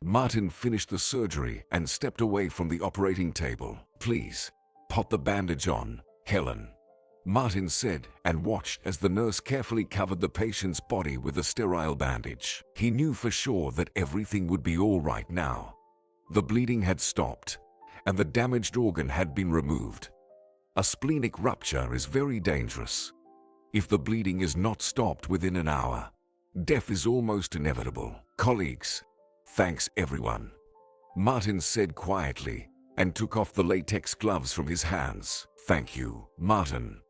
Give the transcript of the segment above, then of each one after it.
Martin finished the surgery and stepped away from the operating table. "Please, put the bandage on, Helen," Martin said, and watched as the nurse carefully covered the patient's body with a sterile bandage. He knew for sure that everything would be all right now. The bleeding had stopped, and the damaged organ had been removed. A splenic rupture is very dangerous. If the bleeding is not stopped within an hour, death is almost inevitable. "Colleagues, thanks everyone," Martin said quietly, and took off the latex gloves from his hands. "Thank you, Martin,"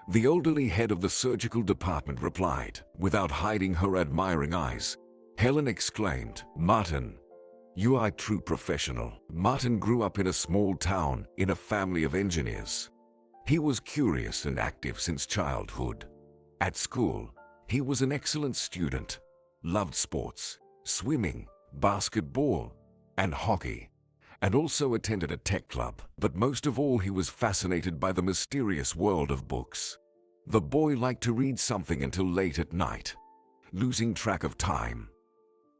the elderly head of the surgical department replied, without hiding her admiring eyes. Helen exclaimed, "Martin, you are a true professional." Martin grew up in a small town in a family of engineers. He was curious and active since childhood. At school, he was an excellent student, loved sports, swimming, basketball, and hockey, and also attended a tech club. But most of all, he was fascinated by the mysterious world of books. The boy liked to read something until late at night, losing track of time.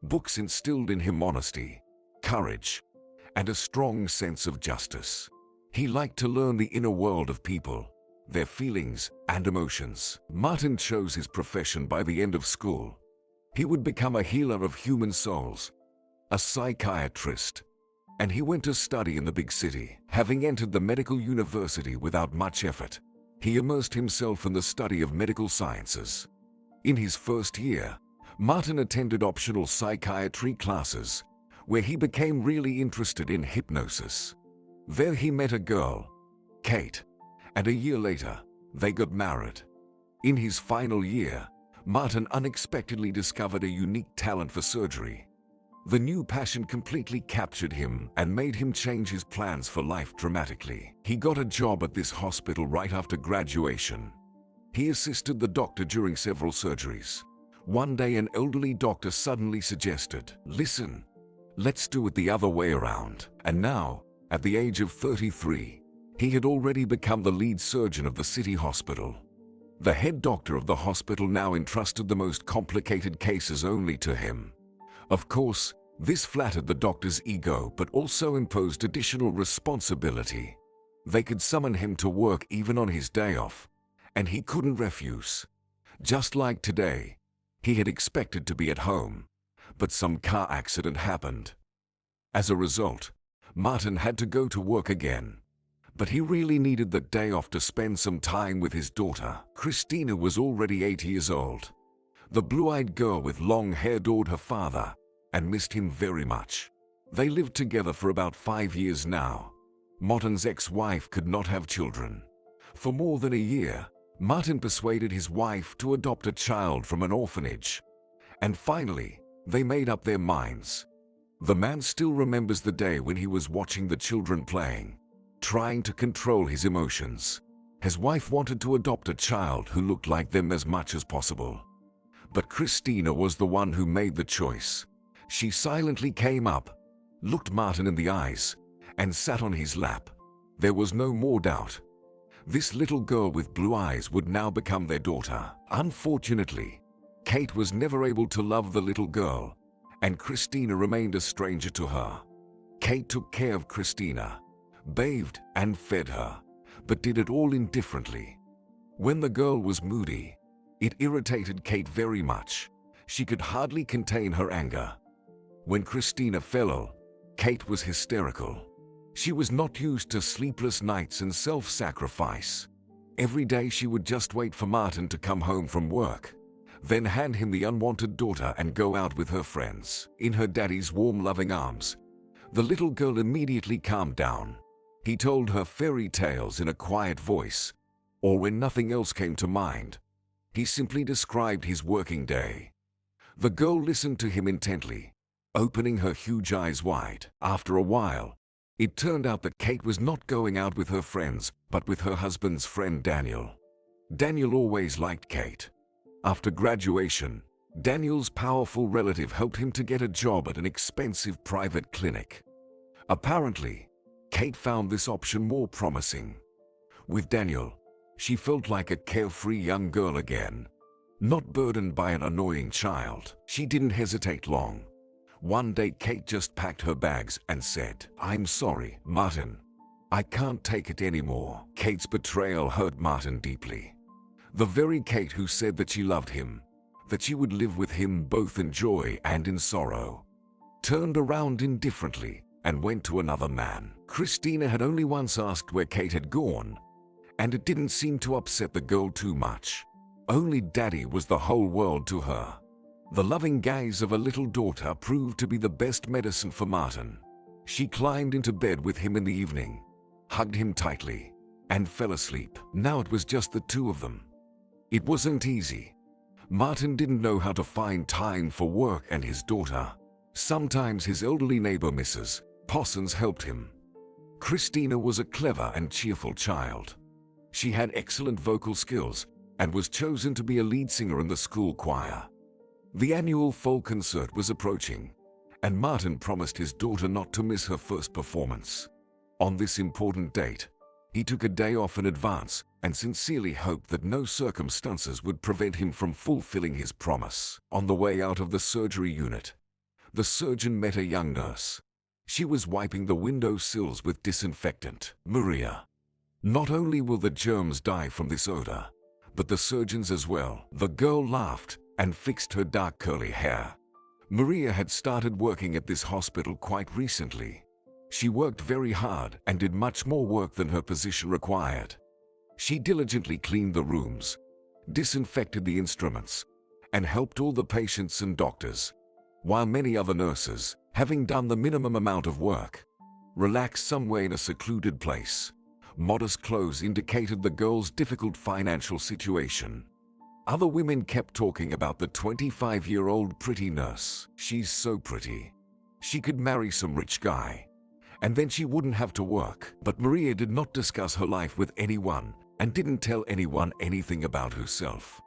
Books instilled in him honesty, courage, and a strong sense of justice. He liked to learn the inner world of people, their feelings and emotions. Martin chose his profession by the end of school. He would become a healer of human souls, a psychiatrist, and he went to study in the big city. Having entered the medical university without much effort, he immersed himself in the study of medical sciences. In his first year, Martin attended optional psychiatry classes, where he became really interested in hypnosis. There he met a girl, Kate, and a year later, they got married. In his final year, Martin unexpectedly discovered a unique talent for surgery. The new passion completely captured him and made him change his plans for life dramatically. He got a job at this hospital right after graduation. He assisted the doctor during several surgeries. One day, an elderly doctor suddenly suggested, "Listen, let's do it the other way around." And now, at the age of 33, he had already become the lead surgeon of the city hospital. The head doctor of the hospital now entrusted the most complicated cases only to him. Of course, this flattered the doctor's ego but also imposed additional responsibility. They could summon him to work even on his day off, and he couldn't refuse. Just like today, he had expected to be at home, but some car accident happened. As a result, Martin had to go to work again. But he really needed the day off to spend some time with his daughter. Christina was already 8 years old. The blue-eyed girl with long hair adored her father and missed him very much. They lived together for about 5 years now. Martin's ex-wife could not have children. For more than a year, Martin persuaded his wife to adopt a child from an orphanage. And finally, they made up their minds. The man still remembers the day when he was watching the children playing, trying to control his emotions. His wife wanted to adopt a child who looked like them as much as possible. But Christina was the one who made the choice. She silently came up, looked Martin in the eyes, and sat on his lap. There was no more doubt. This little girl with blue eyes would now become their daughter. Unfortunately, Kate was never able to love the little girl, and Christina remained a stranger to her. Kate took care of Christina, bathed and fed her, but did it all indifferently. When the girl was moody, it irritated Kate very much. She could hardly contain her anger. When Christina fell ill, Kate was hysterical. She was not used to sleepless nights and self-sacrifice. Every day she would just wait for Martin to come home from work, then hand him the unwanted daughter and go out with her friends. In her daddy's warm, loving arms, the little girl immediately calmed down. He told her fairy tales in a quiet voice, or when nothing else came to mind, he simply described his working day. The girl listened to him intently, opening her huge eyes wide. After a while, it turned out that Kate was not going out with her friends, but with her husband's friend Daniel. Daniel always liked Kate. After graduation, Daniel's powerful relative helped him to get a job at an expensive private clinic. Apparently, Kate found this option more promising. With Daniel, she felt like a carefree young girl again, not burdened by an annoying child. She didn't hesitate long. One day Kate just packed her bags and said, "I'm sorry, Martin. I can't take it anymore." Kate's betrayal hurt Martin deeply. The very Kate who said that she loved him, that she would live with him both in joy and in sorrow, turned around indifferently and went to another man. Christina had only once asked where Kate had gone, and it didn't seem to upset the girl too much. Only Daddy was the whole world to her. The loving gaze of a little daughter proved to be the best medicine for Martin. She climbed into bed with him in the evening, hugged him tightly, and fell asleep. Now it was just the two of them. It wasn't easy. Martin didn't know how to find time for work and his daughter. Sometimes his elderly neighbor Mrs. Possons helped him. Christina was a clever and cheerful child. She had excellent vocal skills and was chosen to be a lead singer in the school choir. The annual fall concert was approaching, and Martin promised his daughter not to miss her first performance. On this important date, he took a day off in advance and sincerely hoped that no circumstances would prevent him from fulfilling his promise. On the way out of the surgery unit, the surgeon met a young nurse. She was wiping the window sills with disinfectant. "Maria, not only will the germs die from this odor, but the surgeons as well." The girl laughed and fixed her dark curly hair. Maria had started working at this hospital quite recently. She worked very hard and did much more work than her position required. She diligently cleaned the rooms, disinfected the instruments, and helped all the patients and doctors, while many other nurses, having done the minimum amount of work, relaxed somewhere in a secluded place. Modest clothes indicated the girl's difficult financial situation. Other women kept talking about the 25-year-old pretty nurse. "She's so pretty. She could marry some rich guy, and then she wouldn't have to work." But Maria did not discuss her life with anyone and didn't tell anyone anything about herself.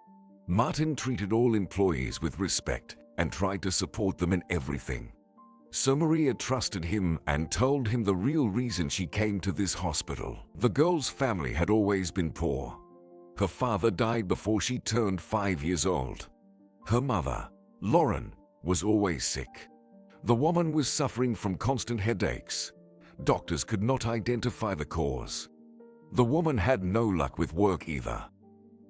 Martin treated all employees with respect and tried to support them in everything. So Maria trusted him and told him the real reason she came to this hospital. The girl's family had always been poor. Her father died before she turned 5 years old. Her mother, Lauren, was always sick. The woman was suffering from constant headaches. Doctors could not identify the cause. The woman had no luck with work either.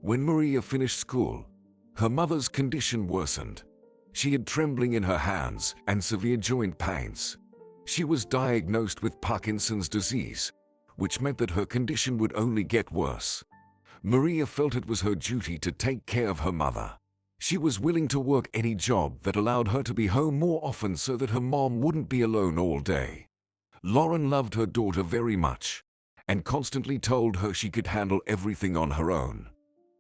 When Maria finished school, her mother's condition worsened. She had trembling in her hands and severe joint pains. She was diagnosed with Parkinson's disease, which meant that her condition would only get worse. Maria felt it was her duty to take care of her mother. She was willing to work any job that allowed her to be home more often so that her mom wouldn't be alone all day. Lauren loved her daughter very much and constantly told her she could handle everything on her own.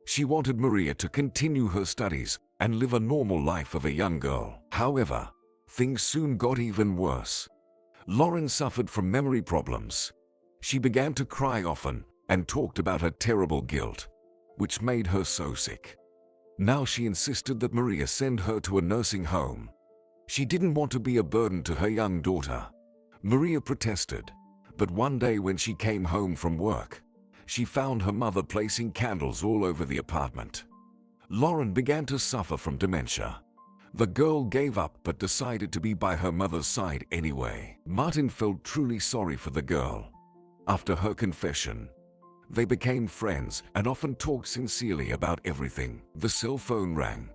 She wanted Maria to continue her studies and live a normal life of a young girl. However, things soon got even worse. Lauren suffered from memory problems. She began to cry often and talked about her terrible guilt, which made her so sick. Now she insisted that Maria send her to a nursing home. She didn't want to be a burden to her young daughter. Maria protested, but one day when she came home from work, she found her mother placing candles all over the apartment. Lauren began to suffer from dementia. The girl gave up but decided to be by her mother's side anyway. Martin felt truly sorry for the girl. After her confession, they became friends and often talked sincerely about everything. The cell phone rang.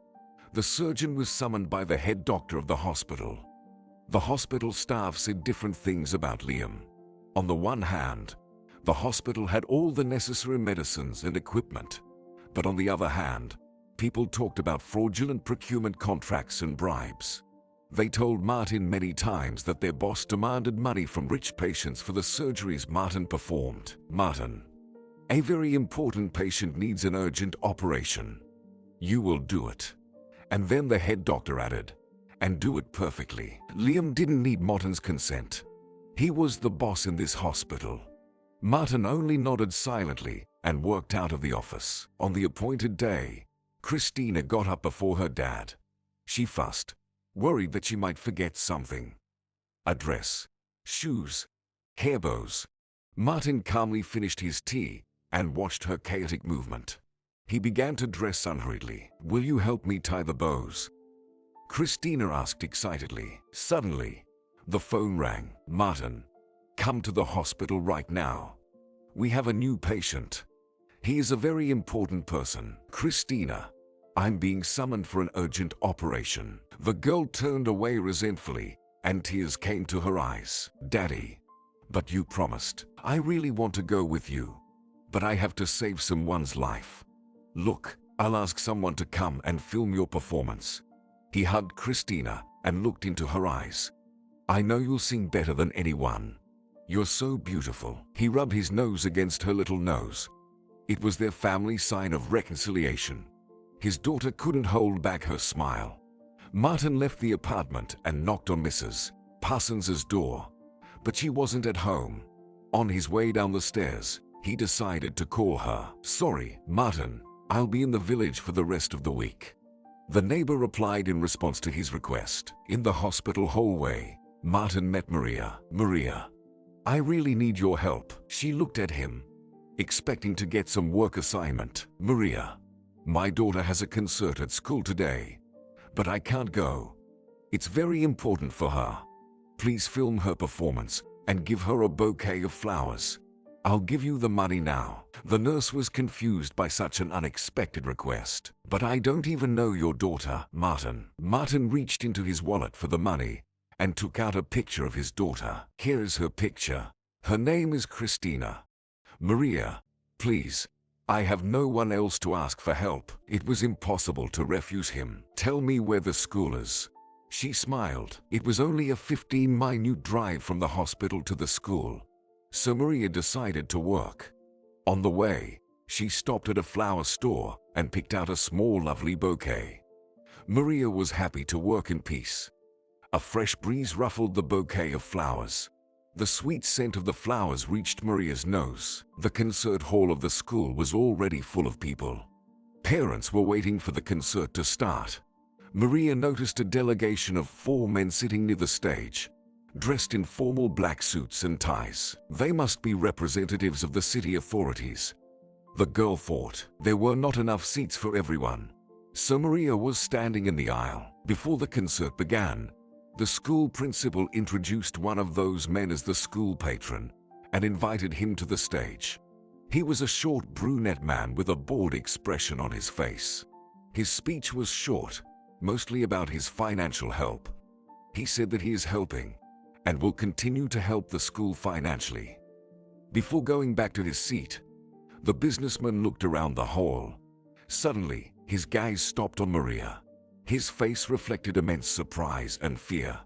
The surgeon was summoned by the head doctor of the hospital. The hospital staff said different things about Liam. On the one hand, the hospital had all the necessary medicines and equipment. But on the other hand, people talked about fraudulent procurement contracts and bribes. They told Martin many times that their boss demanded money from rich patients for the surgeries Martin performed. "Martin, a very important patient needs an urgent operation. You will do it." And then the head doctor added, "And do it perfectly." Liam didn't need Martin's consent. He was the boss in this hospital. Martin only nodded silently and worked out of the office. On the appointed day, Christina got up before her dad. She fussed, worried that she might forget something. A dress, shoes, hair bows. Martin calmly finished his tea and watched her chaotic movement. He began to dress unhurriedly. "Will you help me tie the bows?" Christina asked excitedly. Suddenly, the phone rang. Martin, come to the hospital right now. We have a new patient. He is a very important person. Christina, I'm being summoned for an urgent operation. The girl turned away resentfully, and tears came to her eyes. Daddy, but you promised. I really want to go with you, but I have to save someone's life. Look, I'll ask someone to come and film your performance. He hugged Christina and looked into her eyes. I know you'll sing better than anyone. You're so beautiful. He rubbed his nose against her little nose. It was their family sign of reconciliation. His daughter couldn't hold back her smile. Martin left the apartment and knocked on Mrs. Parsons's door, but she wasn't at home. On his way down the stairs, he decided to call her. Sorry, Martin, I'll be in the village for the rest of the week. The neighbor replied in response to his request. In the hospital hallway, Martin met Maria. Maria, I really need your help. She looked at him, expecting to get some work assignment. Maria, my daughter has a concert at school today, but I can't go. It's very important for her. Please film her performance and give her a bouquet of flowers. I'll give you the money now. The nurse was confused by such an unexpected request. But I don't even know your daughter, Martin. Martin reached into his wallet for the money and took out a picture of his daughter. Here is her picture. Her name is Christina. Maria, please. I have no one else to ask for help. It was impossible to refuse him. Tell me where the school is. She smiled. It was only a 15-minute drive from the hospital to the school, so Maria decided to work. On the way, she stopped at a flower store and picked out a small, lovely bouquet. Maria was happy to work in peace. A fresh breeze ruffled the bouquet of flowers. The sweet scent of the flowers reached Maria's nose. The concert hall of the school was already full of people. Parents were waiting for the concert to start. Maria noticed a delegation of 4 men sitting near the stage, dressed in formal black suits and ties. They must be representatives of the city authorities. The girl thought there were not enough seats for everyone, so Maria was standing in the aisle. Before the concert began, the school principal introduced one of those men as the school patron and invited him to the stage. He was a short brunette man with a bored expression on his face. His speech was short, mostly about his financial help. He said that he is helping and will continue to help the school financially. Before going back to his seat, the businessman looked around the hall. Suddenly, his gaze stopped on Maria. His face reflected immense surprise and fear.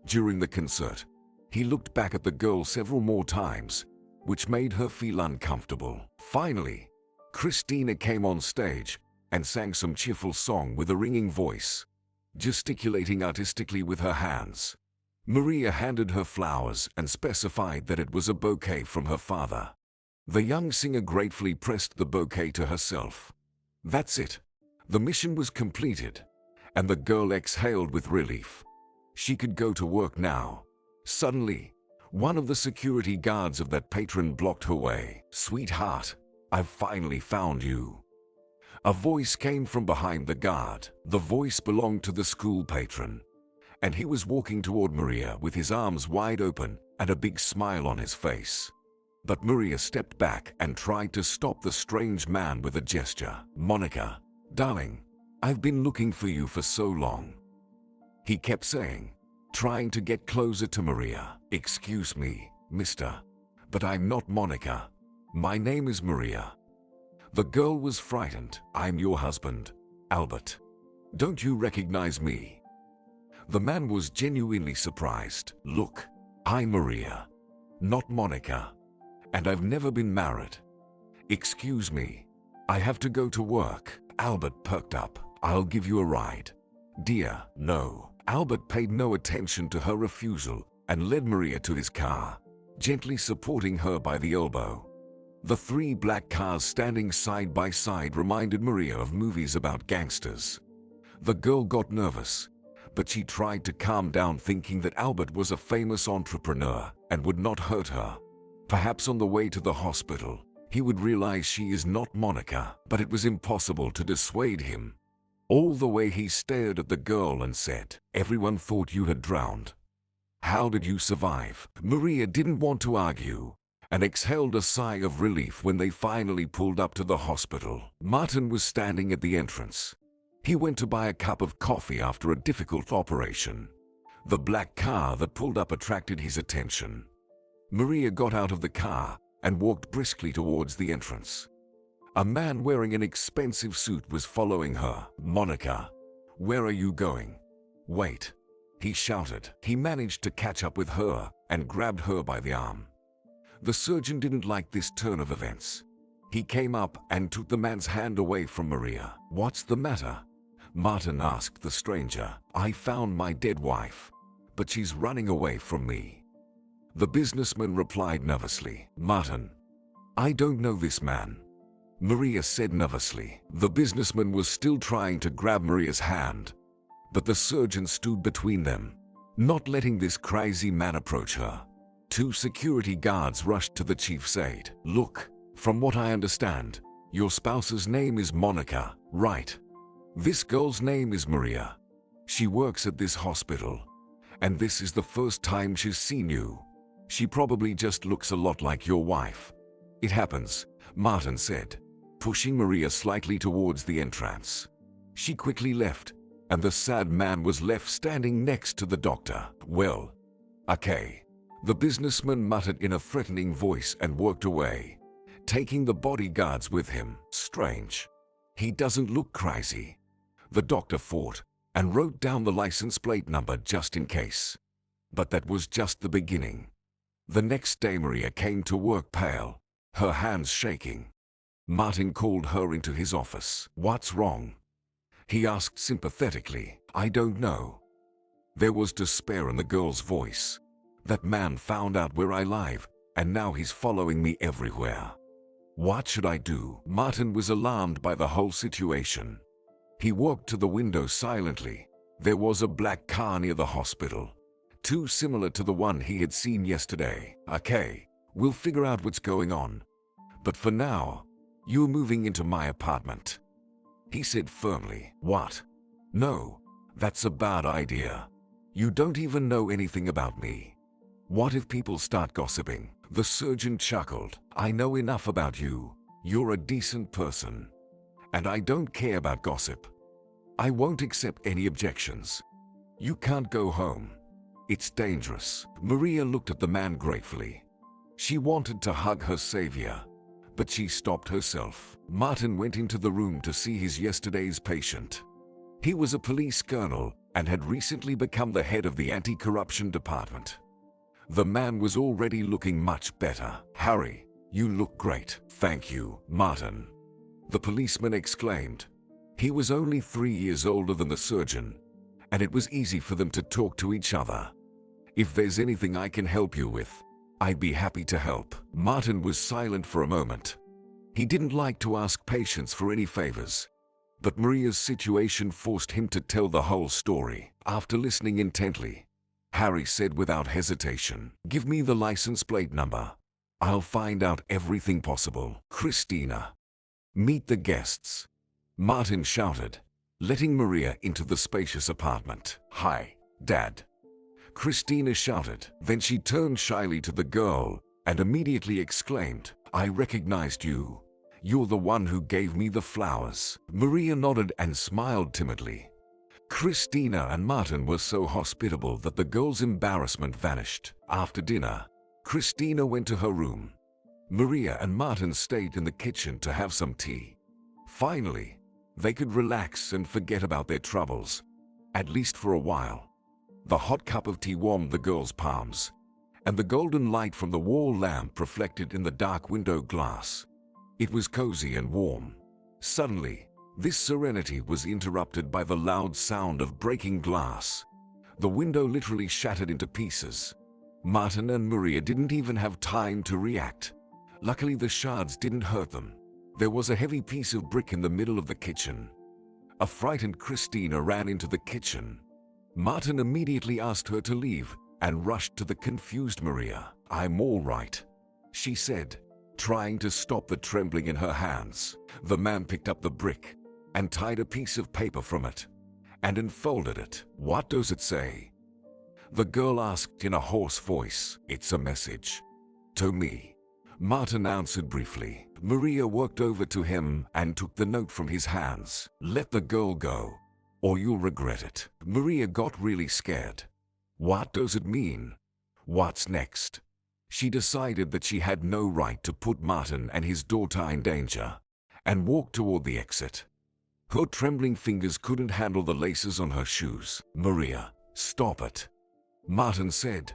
During the concert, he looked back at the girl several more times, which made her feel uncomfortable. Finally, Christina came on stage and sang some cheerful song with a ringing voice, gesticulating artistically with her hands. Maria handed her flowers and specified that it was a bouquet from her father. The young singer gratefully pressed the bouquet to herself. That's it. The mission was completed, and the girl exhaled with relief. She could go to work now. Suddenly, one of the security guards of that patron blocked her way. Sweetheart, I've finally found you. A voice came from behind the guard. The voice belonged to the school patron, and he was walking toward Maria with his arms wide open and a big smile on his face. But Maria stepped back and tried to stop the strange man with a gesture. Monica, darling, I've been looking for you for so long, he kept saying, trying to get closer to Maria. Excuse me, mister, but I'm not Monica. My name is Maria. The girl was frightened. I'm your husband, Albert. Don't you recognize me? The man was genuinely surprised. Look, I'm Maria, not Monica, and I've never been married. Excuse me, I have to go to work. Albert perked up. I'll give you a ride. Dear, no. Albert paid no attention to her refusal and led Maria to his car, gently supporting her by the elbow. The 3 black cars standing side by side reminded Maria of movies about gangsters. The girl got nervous, but she tried to calm down, thinking that Albert was a famous entrepreneur and would not hurt her. Perhaps on the way to the hospital, he would realize she is not Monica, but it was impossible to dissuade him. All the way he stared at the girl and said, "Everyone thought you had drowned. How did you survive?" Maria didn't want to argue and exhaled a sigh of relief when they finally pulled up to the hospital. Martin was standing at the entrance. He went to buy a cup of coffee after a difficult operation. The black car that pulled up attracted his attention. Maria got out of the car and walked briskly towards the entrance. A man wearing an expensive suit was following her. "Monica, where are you going?" "Wait," he shouted. He managed to catch up with her and grabbed her by the arm. The surgeon didn't like this turn of events. He came up and took the man's hand away from Maria. "What's the matter?" Martin asked the stranger. "I found my dead wife, but she's running away from me." The businessman replied nervously. "Martin, I don't know this man," Maria said nervously. The businessman was still trying to grab Maria's hand, but the surgeon stood between them, not letting this crazy man approach her. 2 security guards rushed to the chief's aid. "Look, from what I understand, your spouse's name is Monica, right? This girl's name is Maria. She works at this hospital, and this is the first time she's seen you. She probably just looks a lot like your wife." "It happens," Martin said, pushing Maria slightly towards the entrance. She quickly left, and the sad man was left standing next to the doctor. "Well, okay," the businessman muttered in a threatening voice and walked away, taking the bodyguards with him. "Strange. He doesn't look crazy." The doctor thought and wrote down the license plate number just in case. But that was just the beginning. The next day Maria came to work pale, her hands shaking. Martin called her into his office. "What's wrong?" he asked sympathetically. "I don't know." There was despair in the girl's voice. "That man found out where I live, and now he's following me everywhere. What should I do?" Martin was alarmed by the whole situation. He walked to the window silently. There was a black car near the hospital, too similar to the one he had seen yesterday. "Okay, we'll figure out what's going on. But for now, you're moving into my apartment," he said firmly. "What? No, that's a bad idea. You don't even know anything about me. What if people start gossiping?" The surgeon chuckled. "I know enough about you. You're a decent person, and I don't care about gossip. I won't accept any objections. You can't go home. It's dangerous." Maria looked at the man gratefully. She wanted to hug her savior, but she stopped herself. Martin went into the room to see his yesterday's patient. He was a police colonel and had recently become the head of the anti-corruption department. The man was already looking much better. "Harry, you look great." "Thank you, Martin," the policeman exclaimed. He was only 3 years older than the surgeon, and it was easy for them to talk to each other. "If there's anything I can help you with, I'd be happy to help." Martin was silent for a moment. He didn't like to ask patients for any favors, but Maria's situation forced him to tell the whole story. After listening intently, Harry said without hesitation, "Give me the license plate number. I'll find out everything possible." "Christina, meet the guests," Martin shouted, letting Maria into the spacious apartment. "Hi, Dad," Christina shouted. Then she turned shyly to the girl and immediately exclaimed, "I recognized you. You're the one who gave me the flowers." Maria nodded and smiled timidly. Christina and Martin were so hospitable that the girl's embarrassment vanished. After dinner, Christina went to her room. Maria and Martin stayed in the kitchen to have some tea. Finally, they could relax and forget about their troubles, at least for a while. The hot cup of tea warmed the girl's palms, and the golden light from the wall lamp reflected in the dark window glass. It was cozy and warm. Suddenly, this serenity was interrupted by the loud sound of breaking glass. The window literally shattered into pieces. Martin and Maria didn't even have time to react. Luckily, the shards didn't hurt them. There was a heavy piece of brick in the middle of the kitchen. A frightened Christina ran into the kitchen. Martin immediately asked her to leave and rushed to the confused Maria. "I'm all right," she said, trying to stop the trembling in her hands. The man picked up the brick and tied a piece of paper from it and unfolded it. "What does it say?" the girl asked in a hoarse voice. "It's a message. To me," Martin answered briefly. Maria walked over to him and took the note from his hands. "Let the girl go, or you'll regret it." Maria got really scared. What does it mean? What's next? She decided that she had no right to put Martin and his daughter in danger, and walked toward the exit. Her trembling fingers couldn't handle the laces on her shoes. "Maria, stop it," Martin said.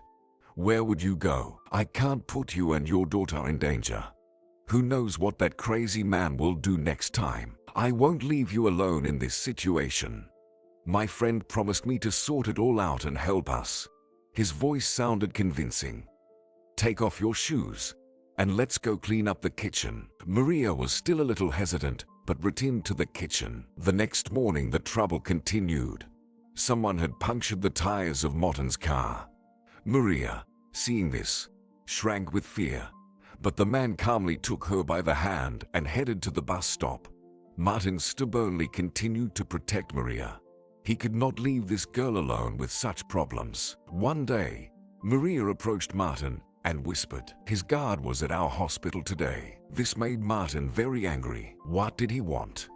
"Where would you go? I can't put you and your daughter in danger. Who knows what that crazy man will do next time? I won't leave you alone in this situation. My friend promised me to sort it all out and help us." His voice sounded convincing. "Take off your shoes and let's go clean up the kitchen." Maria was still a little hesitant, but returned to the kitchen. The next morning the trouble continued. Someone had punctured the tires of Martin's car. Maria, seeing this, shrank with fear, but the man calmly took her by the hand and headed to the bus stop. Martin stubbornly continued to protect Maria. He could not leave this girl alone with such problems. One day, Maria approached Martin and whispered, "His guard was at our hospital today." This made Martin very angry. What did he want?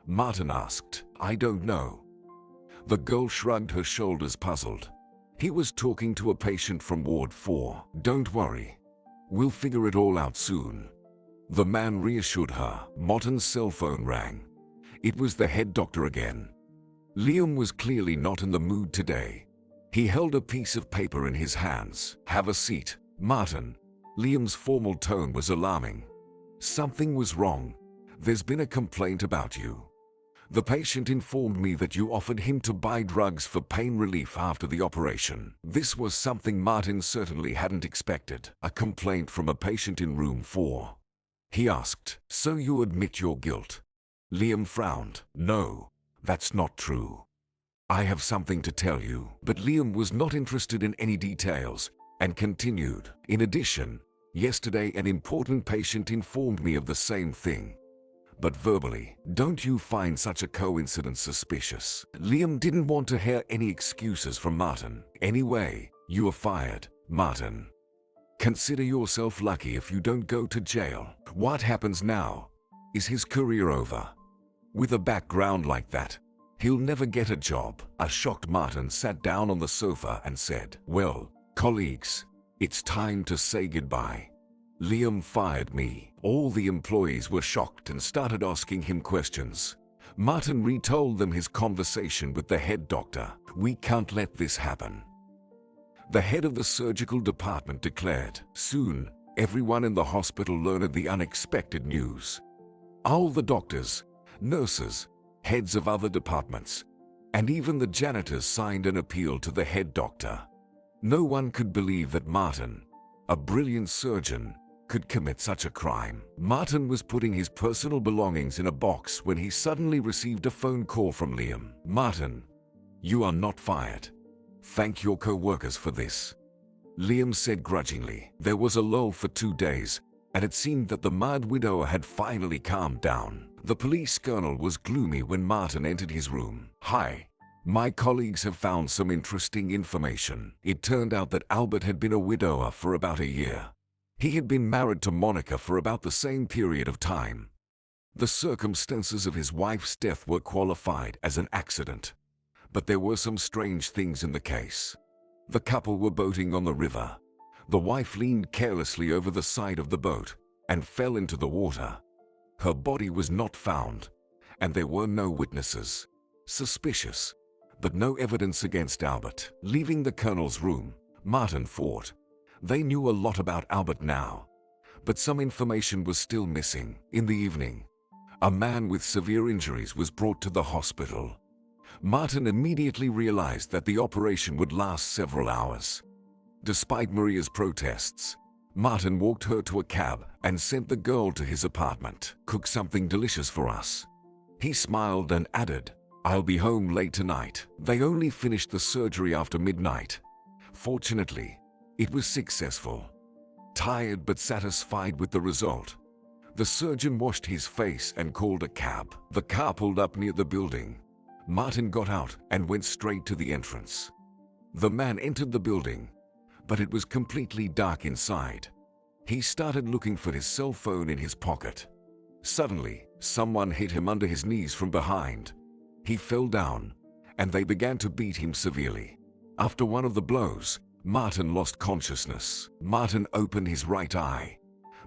Martin asked. "I don't know." The girl shrugged her shoulders, puzzled. "He was talking to a patient from Ward 4. Don't worry. We'll figure it all out soon." The man reassured her. Martin's cell phone rang. It was the head doctor again. Liam was clearly not in the mood today. He held a piece of paper in his hands. "Have a seat, Martin." Liam's formal tone was alarming. "Something was wrong. There's been a complaint about you. The patient informed me that you offered him to buy drugs for pain relief after the operation." This was something Martin certainly hadn't expected. A complaint from a patient in room 4. He asked, "So you admit your guilt?" Liam frowned. "No, that's not true. I have something to tell you." But Liam was not interested in any details and continued. "In addition, yesterday an important patient informed me of the same thing, but verbally. Don't you find such a coincidence suspicious?" Liam didn't want to hear any excuses from Martin. "Anyway, you are fired, Martin. Consider yourself lucky if you don't go to jail." What happens now? Is his career over? With a background like that, he'll never get a job. A shocked Martin sat down on the sofa and said, "Well, colleagues, it's time to say goodbye. Liam fired me." All the employees were shocked and started asking him questions. Martin retold them his conversation with the head doctor. "We can't let this happen." The head of the surgical department declared. Soon, everyone in the hospital learned the unexpected news. All the doctors, nurses, heads of other departments, and even the janitors signed an appeal to the head doctor. No one could believe that Martin, a brilliant surgeon, could commit such a crime. Martin was putting his personal belongings in a box when he suddenly received a phone call from Liam. "Martin, you are not fired. Thank your co-workers for this," Liam said grudgingly. There was a lull for 2 days, and it seemed that the mad widower had finally calmed down. The police colonel was gloomy when Martin entered his room. "Hi. My colleagues have found some interesting information." It turned out that Albert had been a widower for about a year. He had been married to Monica for about the same period of time. The circumstances of his wife's death were qualified as an accident, but there were some strange things in the case. The couple were boating on the river. The wife leaned carelessly over the side of the boat and fell into the water. Her body was not found, and there were no witnesses. Suspicious, but no evidence against Albert. Leaving the colonel's room, Martin thought. They knew a lot about Albert now, but some information was still missing. In the evening, a man with severe injuries was brought to the hospital. Martin immediately realized that the operation would last several hours. Despite Maria's protests, Martin walked her to a cab and sent the girl to his apartment. "Cook something delicious for us." He smiled and added, "I'll be home late tonight." They only finished the surgery after midnight. Fortunately, it was successful. Tired but satisfied with the result, The surgeon washed his face and called a cab. The car pulled up near the building. Martin got out and went straight to the entrance. The man entered the building, but it was completely dark inside. He started looking for his cell phone in his pocket. Suddenly, someone hit him under his knees from behind. He fell down, and they began to beat him severely. After one of the blows, Martin lost consciousness. Martin opened his right eye,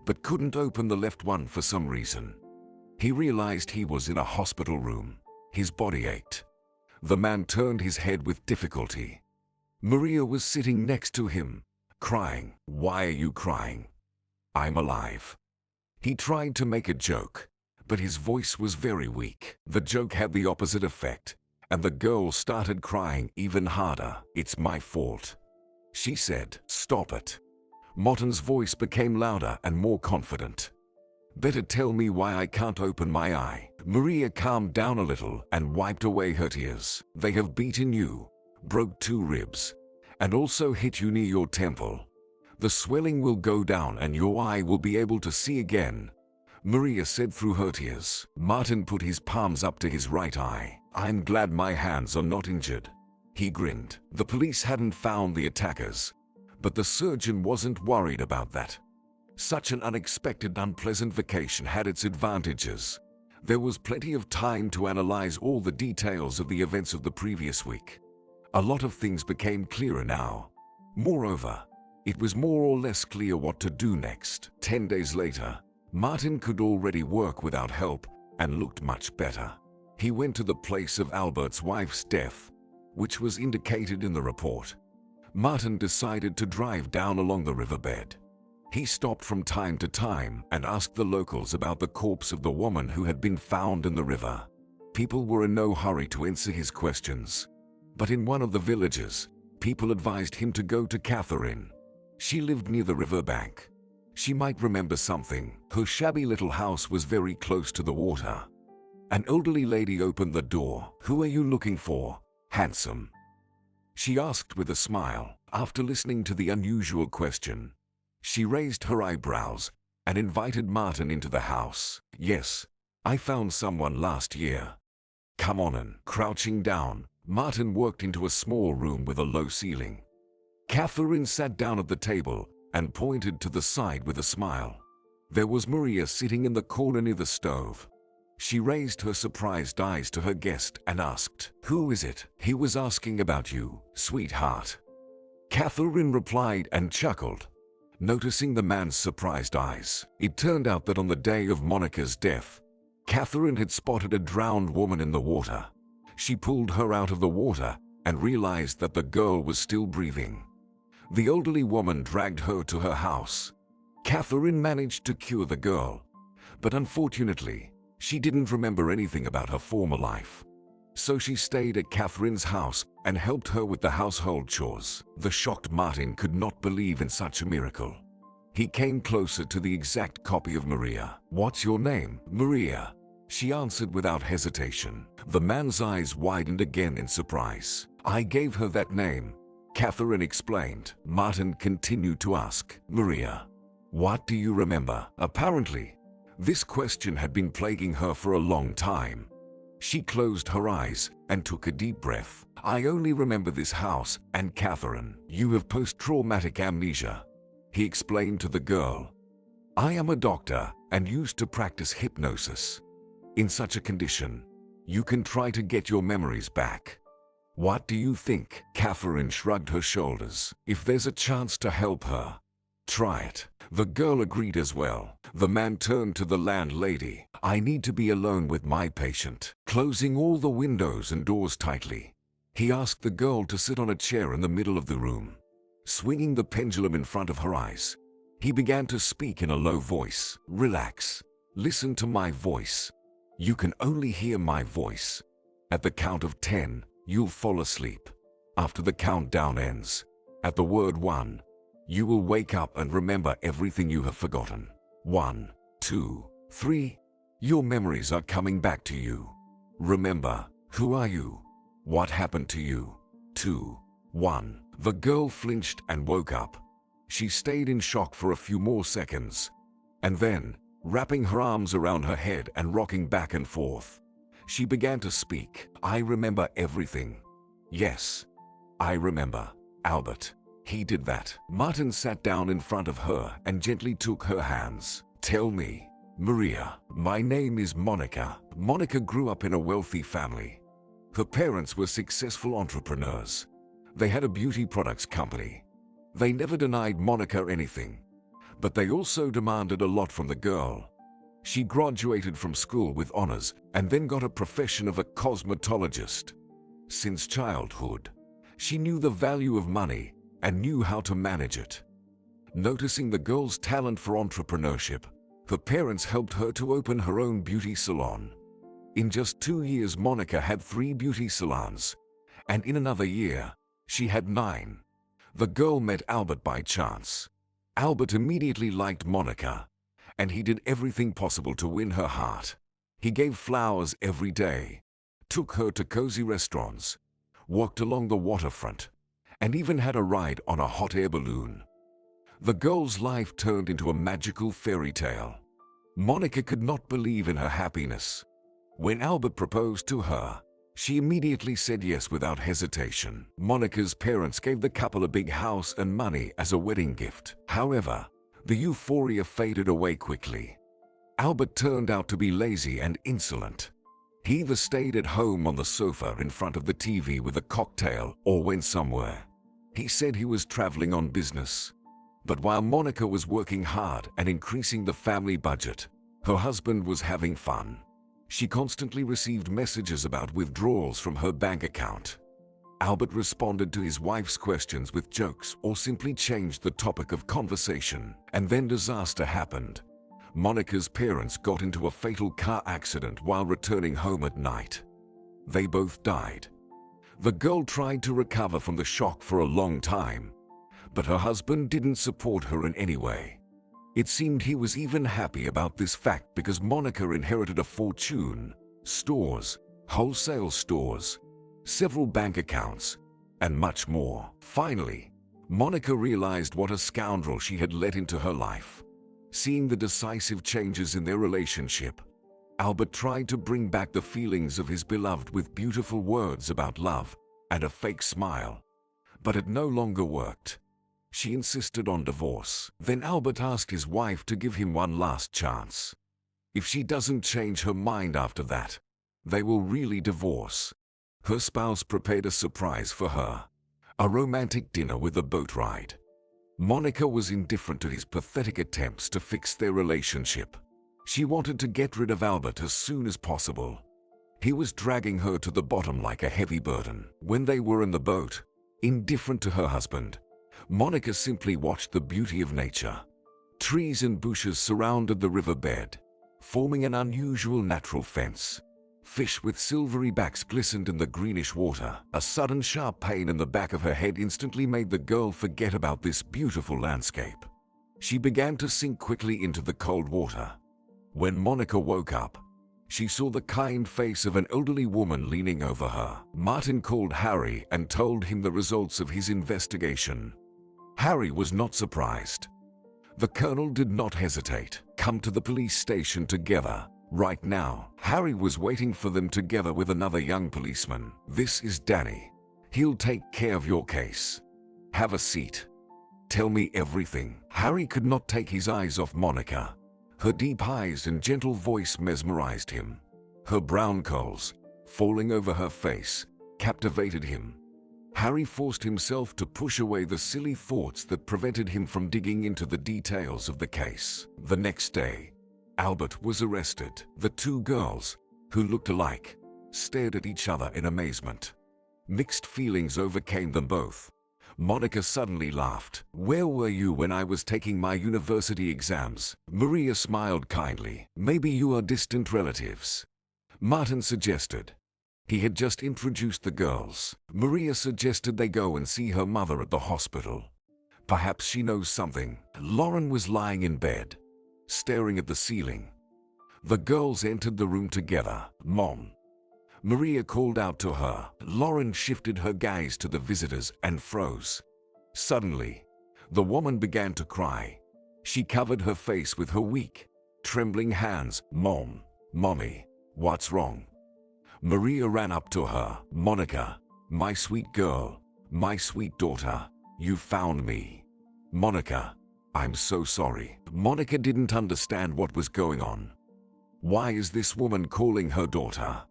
but couldn't open the left one for some reason. He realized he was in a hospital room. His body ached. The man turned his head with difficulty. Maria was sitting next to him, crying. "Why are you crying?" "I'm alive." He tried to make a joke, but his voice was very weak. The joke had the opposite effect, and the girl started crying even harder. "It's my fault," she said. "Stop it." Martin's voice became louder and more confident. "Better tell me why I can't open my eye." Maria calmed down a little and wiped away her tears. "They have beaten you, broke 2 ribs, and also hit you near your temple. The swelling will go down and your eye will be able to see again," Maria said through her tears. Martin put his palms up to his right eye. "I'm glad my hands are not injured," he grinned. The police hadn't found the attackers, but the surgeon wasn't worried about that. Such an unexpected, unpleasant vacation had its advantages. There was plenty of time to analyze all the details of the events of the previous week. A lot of things became clearer now. Moreover, it was more or less clear what to do next. 10 days later, Martin could already work without help and looked much better. He went to the place of Albert's wife's death, which was indicated in the report. Martin decided to drive down along the riverbed. He stopped from time to time and asked the locals about the corpse of the woman who had been found in the river. People were in no hurry to answer his questions, but in one of the villages, people advised him to go to Catherine. She lived near the riverbank. She might remember something. Her shabby little house was very close to the water. An elderly lady opened the door. "Who are you looking for, handsome?" she asked with a smile. After listening to the unusual question, she raised her eyebrows and invited Martin into the house. "Yes, I found someone last year. Come on in." Crouching down, Martin walked into a small room with a low ceiling. Catherine sat down at the table and pointed to the side with a smile. There was Maria sitting in the corner near the stove. She raised her surprised eyes to her guest and asked, "Who is it?" "He was asking about you, sweetheart," Catherine replied and chuckled, noticing the man's surprised eyes. It turned out that on the day of Monica's death, Catherine had spotted a drowned woman in the water. She pulled her out of the water and realized that the girl was still breathing. The elderly woman dragged her to her house. Catherine managed to cure the girl, but unfortunately, she didn't remember anything about her former life. So she stayed at Catherine's house and helped her with the household chores. The shocked Martin could not believe in such a miracle. He came closer to the exact copy of Maria. "What's your name?" "Maria," she answered without hesitation. The man's eyes widened again in surprise. "I gave her that name," Catherine explained. Martin continued to ask, "Maria, what do you remember?" Apparently, this question had been plaguing her for a long time. She closed her eyes and took a deep breath. "I only remember this house and Catherine." "You have post-traumatic amnesia," he explained to the girl. "I am a doctor and used to practice hypnosis. In such a condition, you can try to get your memories back. What do you think?" Catherine shrugged her shoulders. "If there's a chance to help her, try it." The girl agreed as well. The man turned to the landlady. "I need to be alone with my patient." Closing all the windows and doors tightly, he asked the girl to sit on a chair in the middle of the room. Swinging the pendulum in front of her eyes, he began to speak in a low voice. "Relax. Listen to my voice. You can only hear my voice. At the count of 10, you'll fall asleep. After the countdown ends, at the word 1, you will wake up and remember everything you have forgotten. 1, 2, 3. Your memories are coming back to you. Remember, who are you? What happened to you? 2, 1. The girl flinched and woke up. She stayed in shock for a few more seconds, and then, wrapping her arms around her head and rocking back and forth. She began to speak. "I remember everything. Yes, I remember. Albert, he did that." Martin sat down in front of her and gently took her hands. "Tell me, Maria, my name is Monica." Monica grew up in a wealthy family. Her parents were successful entrepreneurs. They had a beauty products company. They never denied Monica anything, but they also demanded a lot from the girl. She graduated from school with honors and then got a profession of a cosmetologist. Since childhood, she knew the value of money and knew how to manage it. Noticing the girl's talent for entrepreneurship, her parents helped her to open her own beauty salon. In just 2 years, Monica had 3 beauty salons, and in another year, she had 9. The girl met Albert by chance. Albert immediately liked Monica, and he did everything possible to win her heart. He gave flowers every day, took her to cozy restaurants, walked along the waterfront, and even had a ride on a hot air balloon. The girl's life turned into a magical fairy tale. Monica could not believe in her happiness. When Albert proposed to her, she immediately said yes without hesitation. Monica's parents gave the couple a big house and money as a wedding gift. However, the euphoria faded away quickly. Albert turned out to be lazy and insolent. He either stayed at home on the sofa in front of the TV with a cocktail or went somewhere. He said he was traveling on business. But while Monica was working hard and increasing the family budget, her husband was having fun. She constantly received messages about withdrawals from her bank account. Albert responded to his wife's questions with jokes or simply changed the topic of conversation, and then disaster happened. Monica's parents got into a fatal car accident while returning home at night. They both died. The girl tried to recover from the shock for a long time, but her husband didn't support her in any way. It seemed he was even happy about this fact because Monica inherited a fortune, stores, wholesale stores, several bank accounts, and much more. Finally, Monica realized what a scoundrel she had let into her life. Seeing the decisive changes in their relationship, Albert tried to bring back the feelings of his beloved with beautiful words about love and a fake smile, but it no longer worked. She insisted on divorce. Then Albert asked his wife to give him one last chance. If she doesn't change her mind after that, they will really divorce. Her spouse prepared a surprise for her, a romantic dinner with a boat ride. Monica was indifferent to his pathetic attempts to fix their relationship. She wanted to get rid of Albert as soon as possible. He was dragging her to the bottom like a heavy burden. When they were in the boat, indifferent to her husband, Monica simply watched the beauty of nature. Trees and bushes surrounded the riverbed, forming an unusual natural fence. Fish with silvery backs glistened in the greenish water. A sudden sharp pain in the back of her head instantly made the girl forget about this beautiful landscape. She began to sink quickly into the cold water. When Monica woke up, she saw the kind face of an elderly woman leaning over her. Martin called Harry and told him the results of his investigation. Harry was not surprised. The colonel did not hesitate. "Come to the police station together, right now." Harry was waiting for them together with another young policeman. "This is Danny. He'll take care of your case. Have a seat. Tell me everything." Harry could not take his eyes off Monica. Her deep eyes and gentle voice mesmerized him. Her brown curls, falling over her face, captivated him. Harry forced himself to push away the silly thoughts that prevented him from digging into the details of the case. The next day, Albert was arrested. The 2 girls, who looked alike, stared at each other in amazement. Mixed feelings overcame them both. Monica suddenly laughed. "Where were you when I was taking my university exams?" Maria smiled kindly. "Maybe you are distant relatives," Martin suggested. He had just introduced the girls. Maria suggested they go and see her mother at the hospital. Perhaps she knows something. Lauren was lying in bed, staring at the ceiling. The girls entered the room together. "Mom," Maria called out to her. Lauren shifted her gaze to the visitors and froze. Suddenly, the woman began to cry. She covered her face with her weak, trembling hands. "Mom, Mommy, what's wrong?" Maria ran up to her. "Monica, my sweet girl, my sweet daughter, you found me." "Monica, I'm so sorry." Monica didn't understand what was going on. Why is this woman calling her daughter?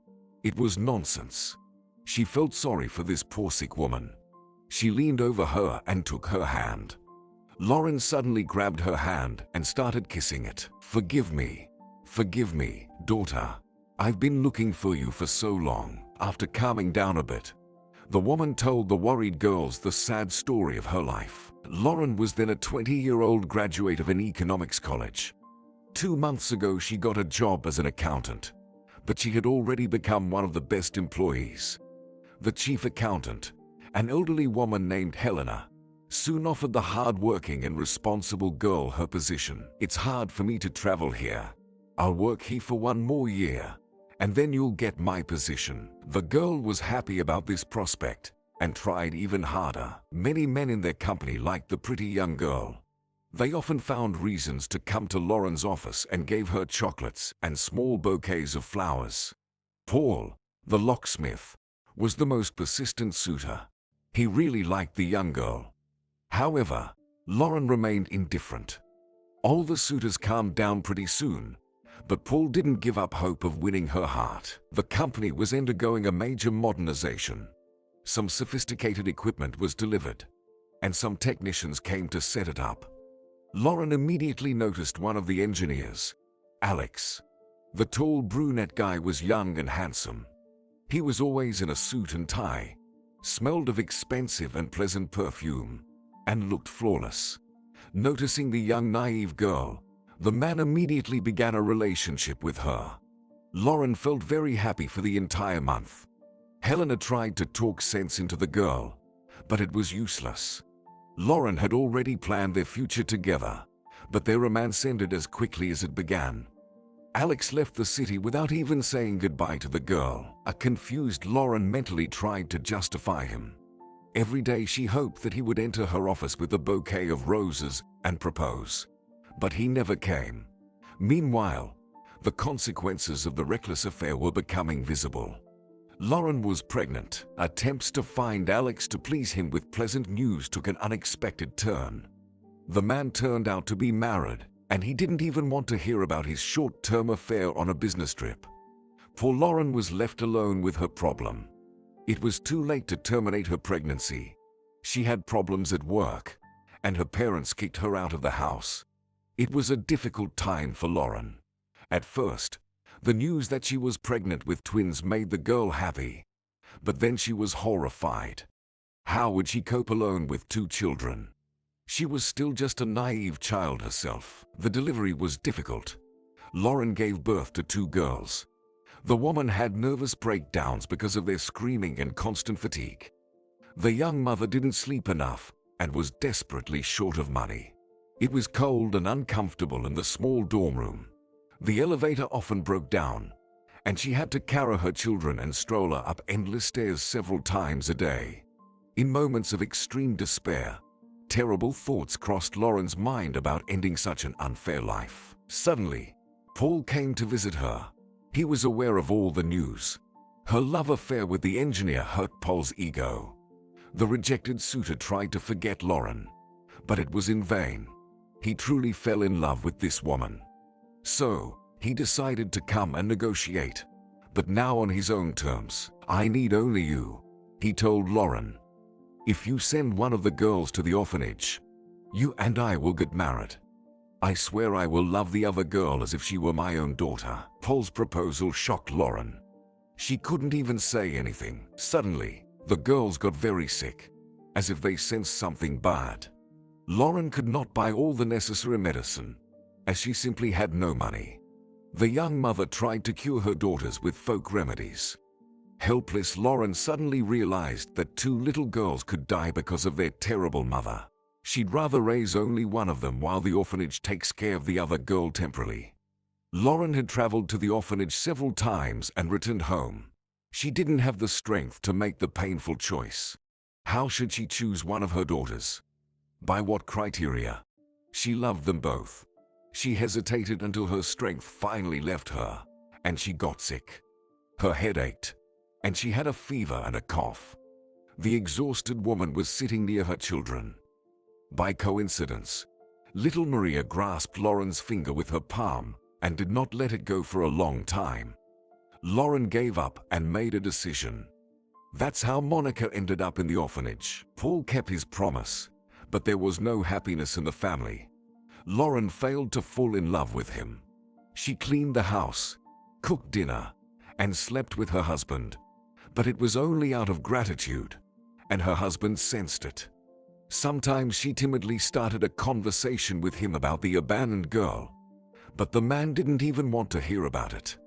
It was nonsense. She felt sorry for this poor sick woman. She leaned over her and took her hand. Lauren suddenly grabbed her hand and started kissing it. Forgive me, daughter. I've been looking for you for so long." After calming down a bit, the woman told the worried girls the sad story of her life. Lauren was then a 20-year-old graduate of an economics college. 2 months ago, she got a job as an accountant, but she had already become one of the best employees. The chief accountant, an elderly woman named Helena, soon offered the hard-working and responsible girl her position. "It's hard for me to travel here. I'll work here for 1 more year, and then you'll get my position." The girl was happy about this prospect and tried even harder. Many men in their company liked the pretty young girl. They often found reasons to come to Lauren's office and gave her chocolates and small bouquets of flowers. Paul, the locksmith, was the most persistent suitor. He really liked the young girl. However, Lauren remained indifferent. All the suitors calmed down pretty soon, but Paul didn't give up hope of winning her heart. The company was undergoing a major modernization. Some sophisticated equipment was delivered, and some technicians came to set it up. Lauren immediately noticed one of the engineers, Alex. The tall brunette guy was young and handsome. He was always in a suit and tie, smelled of expensive and pleasant perfume, and looked flawless. Noticing the young naive girl, the man immediately began a relationship with her. Lauren felt very happy for the entire month. Helena tried to talk sense into the girl, but it was useless. Lauren had already planned their future together, but their romance ended as quickly as it began. Alex left the city without even saying goodbye to the girl. A confused Lauren mentally tried to justify him. Every day she hoped that he would enter her office with a bouquet of roses and propose, but he never came. Meanwhile, the consequences of the reckless affair were becoming visible. Lauren was pregnant. Attempts to find Alex to please him with pleasant news took an unexpected turn. The man turned out to be married, and he didn't even want to hear about his short-term affair on a business trip. Poor Lauren was left alone with her problem. It was too late to terminate her pregnancy. She had problems at work, and her parents kicked her out of the house. It was a difficult time for Lauren. At first, the news that she was pregnant with twins made the girl happy, but then she was horrified. How would she cope alone with 2 children? She was still just a naive child herself. The delivery was difficult. Lauren gave birth to 2 girls. The woman had nervous breakdowns because of their screaming and constant fatigue. The young mother didn't sleep enough and was desperately short of money. It was cold and uncomfortable in the small dorm room. The elevator often broke down, and she had to carry her children and stroller up endless stairs several times a day. In moments of extreme despair, terrible thoughts crossed Lauren's mind about ending such an unfair life. Suddenly, Paul came to visit her. He was aware of all the news. Her love affair with the engineer hurt Paul's ego. The rejected suitor tried to forget Lauren, but it was in vain. He truly fell in love with this woman. So, he decided to come and negotiate, but now on his own terms. "I need only you," he told Lauren. "If you send one of the girls to the orphanage, you and I will get married. I swear I will love the other girl as if she were my own daughter." Paul's proposal shocked Lauren. She couldn't even say anything. Suddenly, the girls got very sick, as if they sensed something bad. Lauren could not buy all the necessary medicine, as she simply had no money. The young mother tried to cure her daughters with folk remedies. Helpless, Lauren suddenly realized that 2 little girls could die because of their terrible mother. She'd rather raise only one of them while the orphanage takes care of the other girl temporarily. Lauren had traveled to the orphanage several times and returned home. She didn't have the strength to make the painful choice. How should she choose one of her daughters? By what criteria? She loved them both. She hesitated until her strength finally left her, and she got sick. Her head ached, and she had a fever and a cough. The exhausted woman was sitting near her children. By coincidence, little Maria grasped Lauren's finger with her palm and did not let it go for a long time. Lauren gave up and made a decision. That's how Monica ended up in the orphanage. Paul kept his promise, but there was no happiness in the family. Lauren failed to fall in love with him. She cleaned the house, cooked dinner, and slept with her husband, but it was only out of gratitude, and her husband sensed it. Sometimes she timidly started a conversation with him about the abandoned girl, but the man didn't even want to hear about it.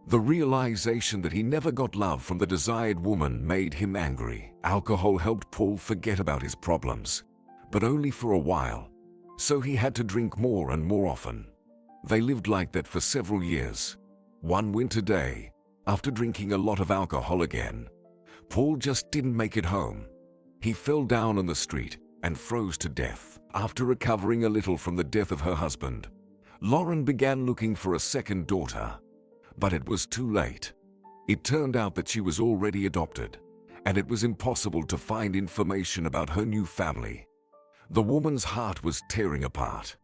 The realization that he never got love from the desired woman made him angry. Alcohol helped Paul forget about his problems, but only for a while, so he had to drink more and more often. They lived like that for several years. One winter day, after drinking a lot of alcohol again, Paul just didn't make it home. He fell down on the street and froze to death. After recovering a little from the death of her husband, Lauren began looking for a second daughter, but it was too late. It turned out that she was already adopted, and it was impossible to find information about her new family. The woman's heart was tearing apart.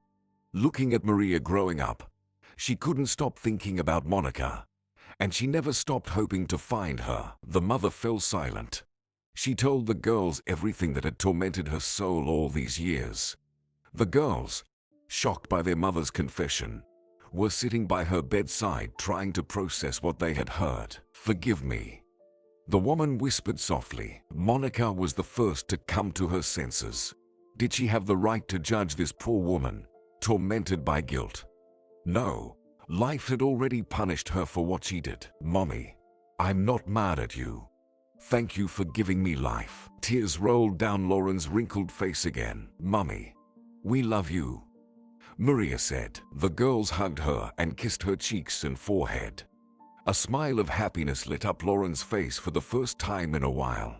Looking at Maria growing up, she couldn't stop thinking about Monica, and she never stopped hoping to find her. The mother fell silent. She told the girls everything that had tormented her soul all these years. The girls, shocked by their mother's confession, were sitting by her bedside trying to process what they had heard. "Forgive me," the woman whispered softly. Monica was the first to come to her senses. Did she have the right to judge this poor woman, tormented by guilt? No, life had already punished her for what she did. "Mommy, I'm not mad at you. Thank you for giving me life." Tears rolled down Lauren's wrinkled face again. "Mommy, we love you," Maria said. The girls hugged her and kissed her cheeks and forehead. A smile of happiness lit up Lauren's face for the first time in a while.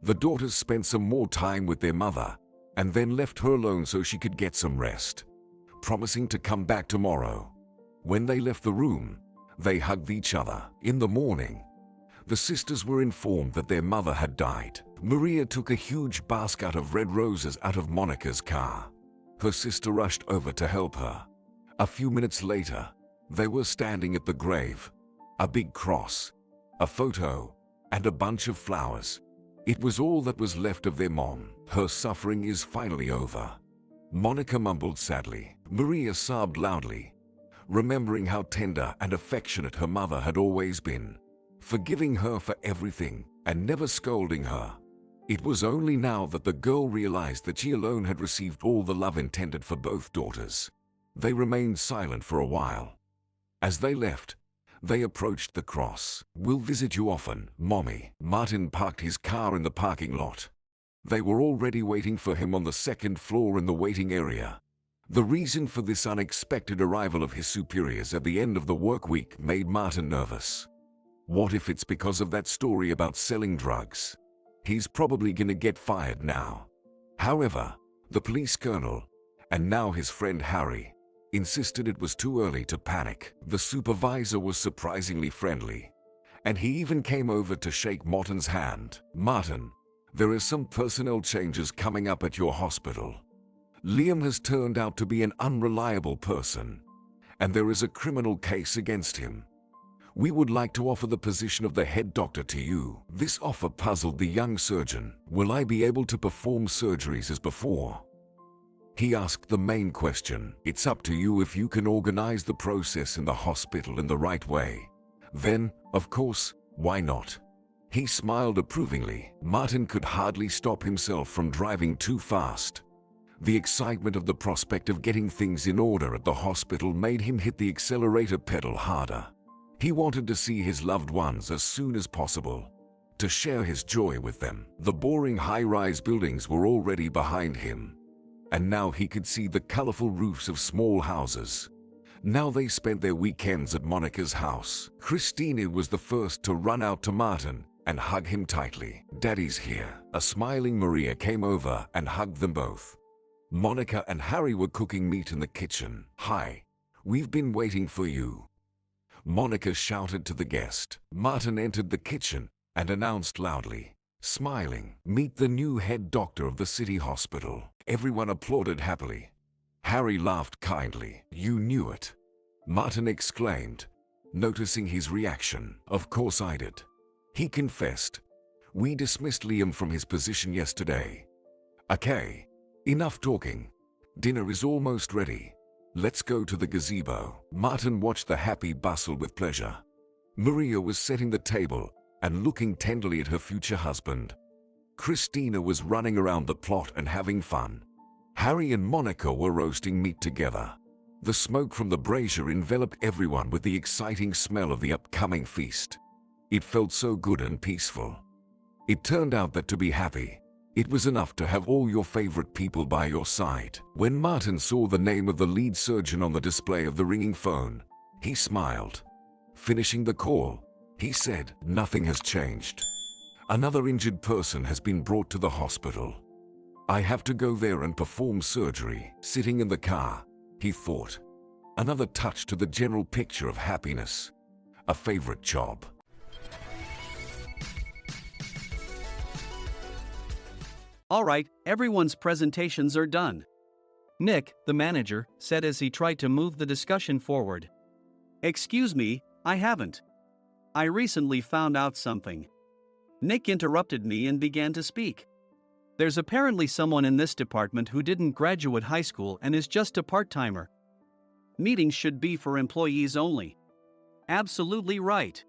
The daughters spent some more time with their mother and then left her alone so she could get some rest, promising to come back tomorrow. When they left the room, they hugged each other. In the morning, the sisters were informed that their mother had died. Maria took a huge basket of red roses out of Monica's car. Her sister rushed over to help her. A few minutes later, they were standing at the grave. A big cross, a photo, and a bunch of flowers. It was all that was left of their mom. Her suffering is finally over, Monica mumbled sadly. Maria sobbed loudly, remembering how tender and affectionate her mother had always been, forgiving her for everything and never scolding her. It was only now that the girl realized that she alone had received all the love intended for both daughters. They remained silent for a while. As they left, they approached the cross. "We'll visit you often, Mommy." Martin parked his car in the parking lot. They were already waiting for him on the second floor in the waiting area. The reason for this unexpected arrival of his superiors at the end of the work week made Martin nervous. What if it's because of that story about selling drugs? He's probably gonna get fired now. However, the police colonel, and now his friend Harry, insisted it was too early to panic. The supervisor was surprisingly friendly, and he even came over to shake Martin's hand. "Martin, there are some personnel changes coming up at your hospital. Liam has turned out to be an unreliable person, and there is a criminal case against him. We would like to offer the position of the head doctor to you." This offer puzzled the young surgeon. "Will I be able to perform surgeries as before?" He asked the main question. "It's up to you if you can organize the process in the hospital in the right way. Then, of course, why not?" He smiled approvingly. Martin could hardly stop himself from driving too fast. The excitement of the prospect of getting things in order at the hospital made him hit the accelerator pedal harder. He wanted to see his loved ones as soon as possible, to share his joy with them. The boring high-rise buildings were already behind him, and now he could see the colorful roofs of small houses. Now they spent their weekends at Monica's house. Christina was the first to run out to Martin and hug him tightly. "Daddy's here." A smiling Maria came over and hugged them both. Monica and Harry were cooking meat in the kitchen. "Hi, We've been waiting for you," Monica shouted to the guest. Martin entered the kitchen and announced loudly, smiling, "Meet the new head doctor of the city hospital." Everyone applauded happily. Harry laughed kindly. "You knew it," Martin exclaimed, noticing his reaction. "Of course I did," he confessed. "We dismissed Liam from his position yesterday." "Okay, enough talking. Dinner is almost ready. Let's go to the gazebo." Martin watched the happy bustle with pleasure. Maria was setting the table and looking tenderly at her future husband. Christina was running around the plot and having fun. Harry and Monica were roasting meat together. The smoke from the brazier enveloped everyone with the exciting smell of the upcoming feast. It felt so good and peaceful. It turned out that to be happy, it was enough to have all your favorite people by your side. When Martin saw the name of the lead surgeon on the display of the ringing phone, he smiled. Finishing the call, he said, "Nothing has changed. Another injured person has been brought to the hospital. I have to go there and perform surgery." Sitting in the car, he thought, another touch to the general picture of happiness. A favorite job. All right, everyone's presentations are done, Nick, the manager, said as he tried to move the discussion forward. "Excuse me, I haven't. I recently found out something." Nick interrupted me and began to speak. "There's apparently someone in this department who didn't graduate high school and is just a part-timer. Meetings should be for employees only." "Absolutely right."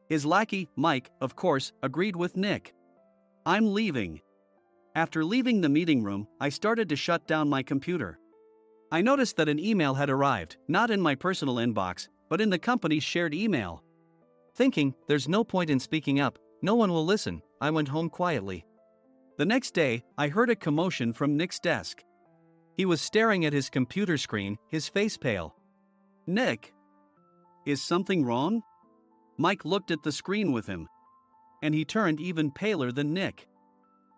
His lackey, Mike, of course, agreed with Nick. "I'm leaving." After leaving the meeting room, I started to shut down my computer. I noticed that an email had arrived, not in my personal inbox, but in the company's shared email. Thinking, there's no point in speaking up, no one will listen, I went home quietly. The next day, I heard a commotion from Nick's desk. He was staring at his computer screen, his face pale. "Nick, is something wrong?" Mike looked at the screen with him. And he turned even paler than Nick.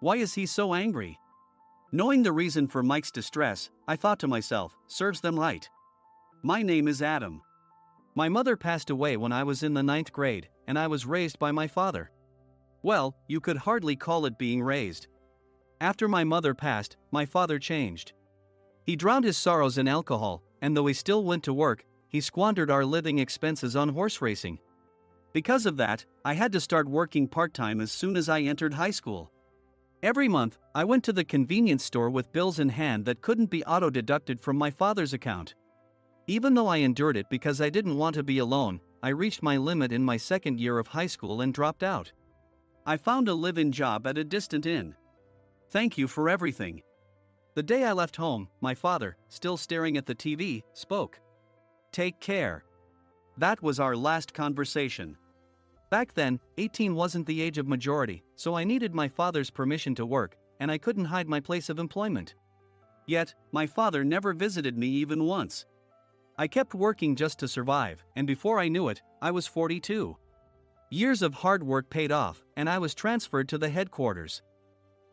Why is he so angry? Knowing the reason for Mike's distress, I thought to myself, serves them right. My name is Adam. My mother passed away when I was in the 9th grade, and I was raised by my father. Well, you could hardly call it being raised. After my mother passed, my father changed. He drowned his sorrows in alcohol, and though he still went to work, he squandered our living expenses on horse racing. Because of that, I had to start working part-time as soon as I entered high school. Every month, I went to the convenience store with bills in hand that couldn't be auto-deducted from my father's account. Even though I endured it because I didn't want to be alone, I reached my limit in my second year of high school and dropped out. I found a live-in job at a distant inn. Thank you for everything. The day I left home, my father, still staring at the TV, spoke. Take care. That was our last conversation. Back then, 18 wasn't the age of majority, so I needed my father's permission to work, and I couldn't hide my place of employment. Yet, my father never visited me even once. I kept working just to survive, and before I knew it, I was 42. Years of hard work paid off, and I was transferred to the headquarters.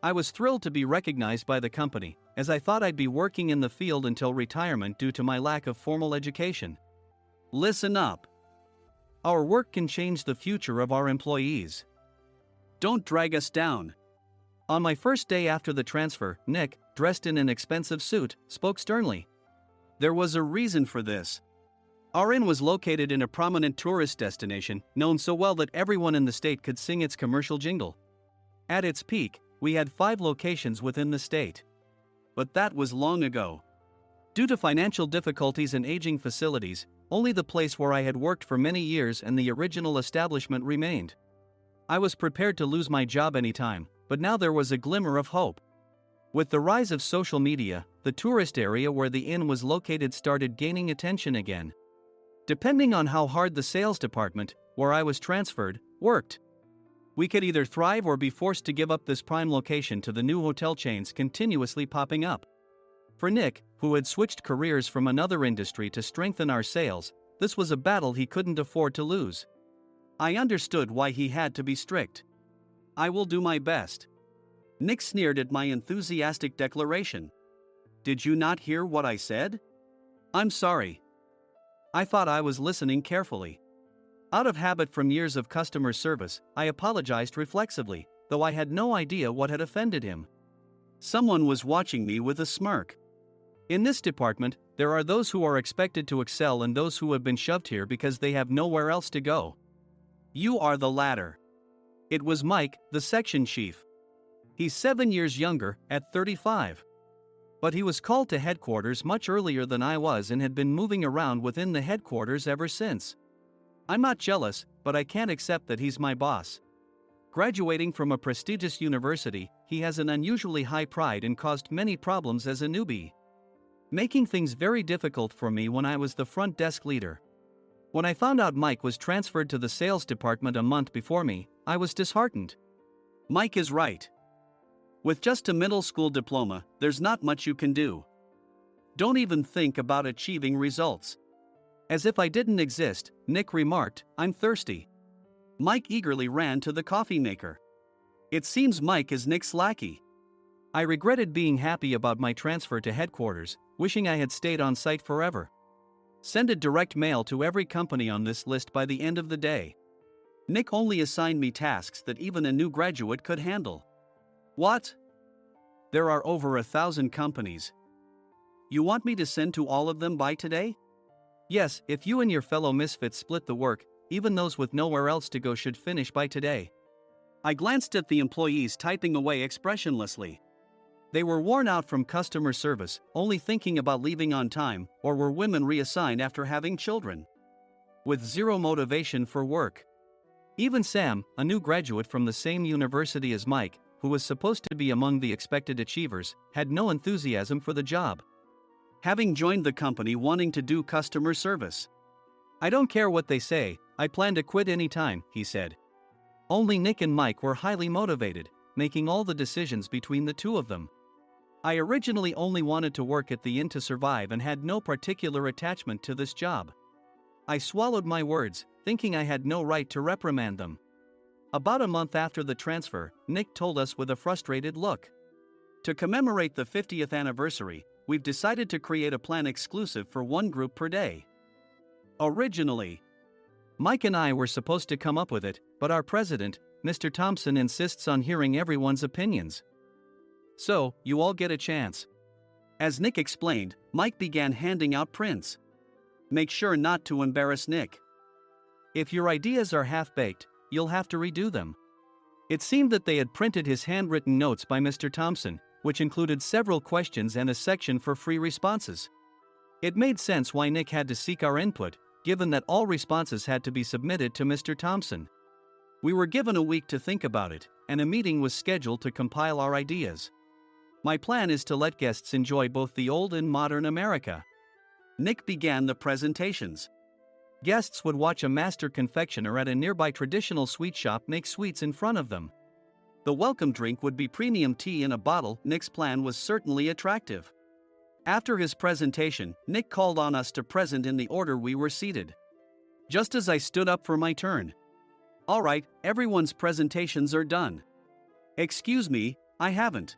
I was thrilled to be recognized by the company, as I thought I'd be working in the field until retirement due to my lack of formal education. Listen up. Our work can change the future of our employees. Don't drag us down. On my first day after the transfer, Nick, dressed in an expensive suit, spoke sternly. There was a reason for this. Our inn was located in a prominent tourist destination, known so well that everyone in the state could sing its commercial jingle. At its peak, we had 5 locations within the state. But that was long ago. Due to financial difficulties and aging facilities, only the place where I had worked for many years and the original establishment remained. I was prepared to lose my job anytime, but now there was a glimmer of hope. With the rise of social media, the tourist area where the inn was located started gaining attention again. Depending on how hard the sales department, where I was transferred, worked, we could either thrive or be forced to give up this prime location to the new hotel chains continuously popping up. For Nick, who had switched careers from another industry to strengthen our sales, this was a battle he couldn't afford to lose. I understood why he had to be strict. I will do my best. Nick sneered at my enthusiastic declaration. Did you not hear what I said? I'm sorry. I thought I was listening carefully. Out of habit from years of customer service, I apologized reflexively, though I had no idea what had offended him. Someone was watching me with a smirk. In this department, there are those who are expected to excel and those who have been shoved here because they have nowhere else to go. You are the latter. It was Mike, the section chief. He's 7 years younger, at 35. But he was called to headquarters much earlier than I was and had been moving around within the headquarters ever since. I'm not jealous, but I can't accept that he's my boss. Graduating from a prestigious university, he has an unusually high pride and caused many problems as a newbie, making things very difficult for me when I was the front desk leader. When I found out Mike was transferred to the sales department a month before me, I was disheartened. Mike is right. With just a middle school diploma, there's not much you can do. Don't even think about achieving results. As if I didn't exist, Nick remarked, "I'm thirsty." Mike eagerly ran to the coffee maker. It seems Mike is Nick's lackey. I regretted being happy about my transfer to headquarters, wishing I had stayed on site forever. Send a direct mail to every company on this list by the end of the day. Nick only assigned me tasks that even a new graduate could handle. What? There are over 1,000 companies. You want me to send to all of them by today? Yes, if you and your fellow misfits split the work, even those with nowhere else to go should finish by today. I glanced at the employees typing away expressionlessly. They were worn out from customer service, only thinking about leaving on time, or were women reassigned after having children, with zero motivation for work. Even Sam, a new graduate from the same university as Mike, who was supposed to be among the expected achievers, had no enthusiasm for the job, having joined the company wanting to do customer service. I don't care what they say, I plan to quit anytime, he said. Only Nick and Mike were highly motivated, making all the decisions between the two of them. I originally only wanted to work at the inn to survive and had no particular attachment to this job. I swallowed my words, thinking I had no right to reprimand them. About a month after the transfer, Nick told us with a frustrated look. To commemorate the 50th anniversary, we've decided to create a plan exclusive for one group per day. Originally, Mike and I were supposed to come up with it, but our president, Mr. Thompson, insists on hearing everyone's opinions. So, you all get a chance. As Nick explained, Mike began handing out prints. Make sure not to embarrass Nick. If your ideas are half-baked, you'll have to redo them. It seemed that they had printed his handwritten notes by Mr. Thompson, which included several questions and a section for free responses. It made sense why Nick had to seek our input, given that all responses had to be submitted to Mr. Thompson. We were given a week to think about it, and a meeting was scheduled to compile our ideas. My plan is to let guests enjoy both the old and modern America. Nick began the presentations. Guests would watch a master confectioner at a nearby traditional sweet shop make sweets in front of them. The welcome drink would be premium tea in a bottle. Nick's plan was certainly attractive. After his presentation, Nick called on us to present in the order we were seated. Just as I stood up for my turn. All right, everyone's presentations are done. Excuse me, I haven't.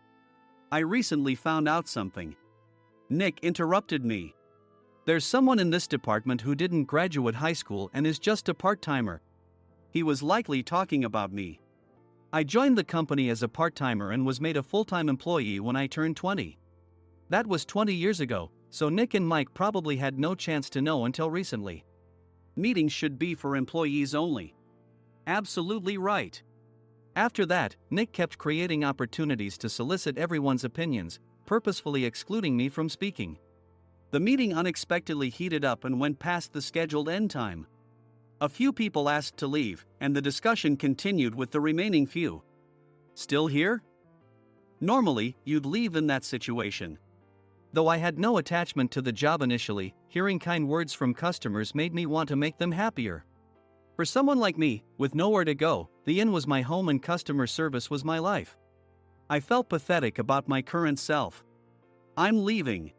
I recently found out something. Nick interrupted me. There's someone in this department who didn't graduate high school and is just a part-timer. He was likely talking about me. I joined the company as a part-timer and was made a full-time employee when I turned 20. That was 20 years ago, so Nick and Mike probably had no chance to know until recently. Meetings should be for employees only. Absolutely right. After that, Nick kept creating opportunities to solicit everyone's opinions, purposefully excluding me from speaking. The meeting unexpectedly heated up and went past the scheduled end time. A few people asked to leave, and the discussion continued with the remaining few. Still here? Normally, you'd leave in that situation. Though I had no attachment to the job initially, hearing kind words from customers made me want to make them happier. For someone like me, with nowhere to go, the inn was my home and customer service was my life. I felt pathetic about my current self. I'm leaving.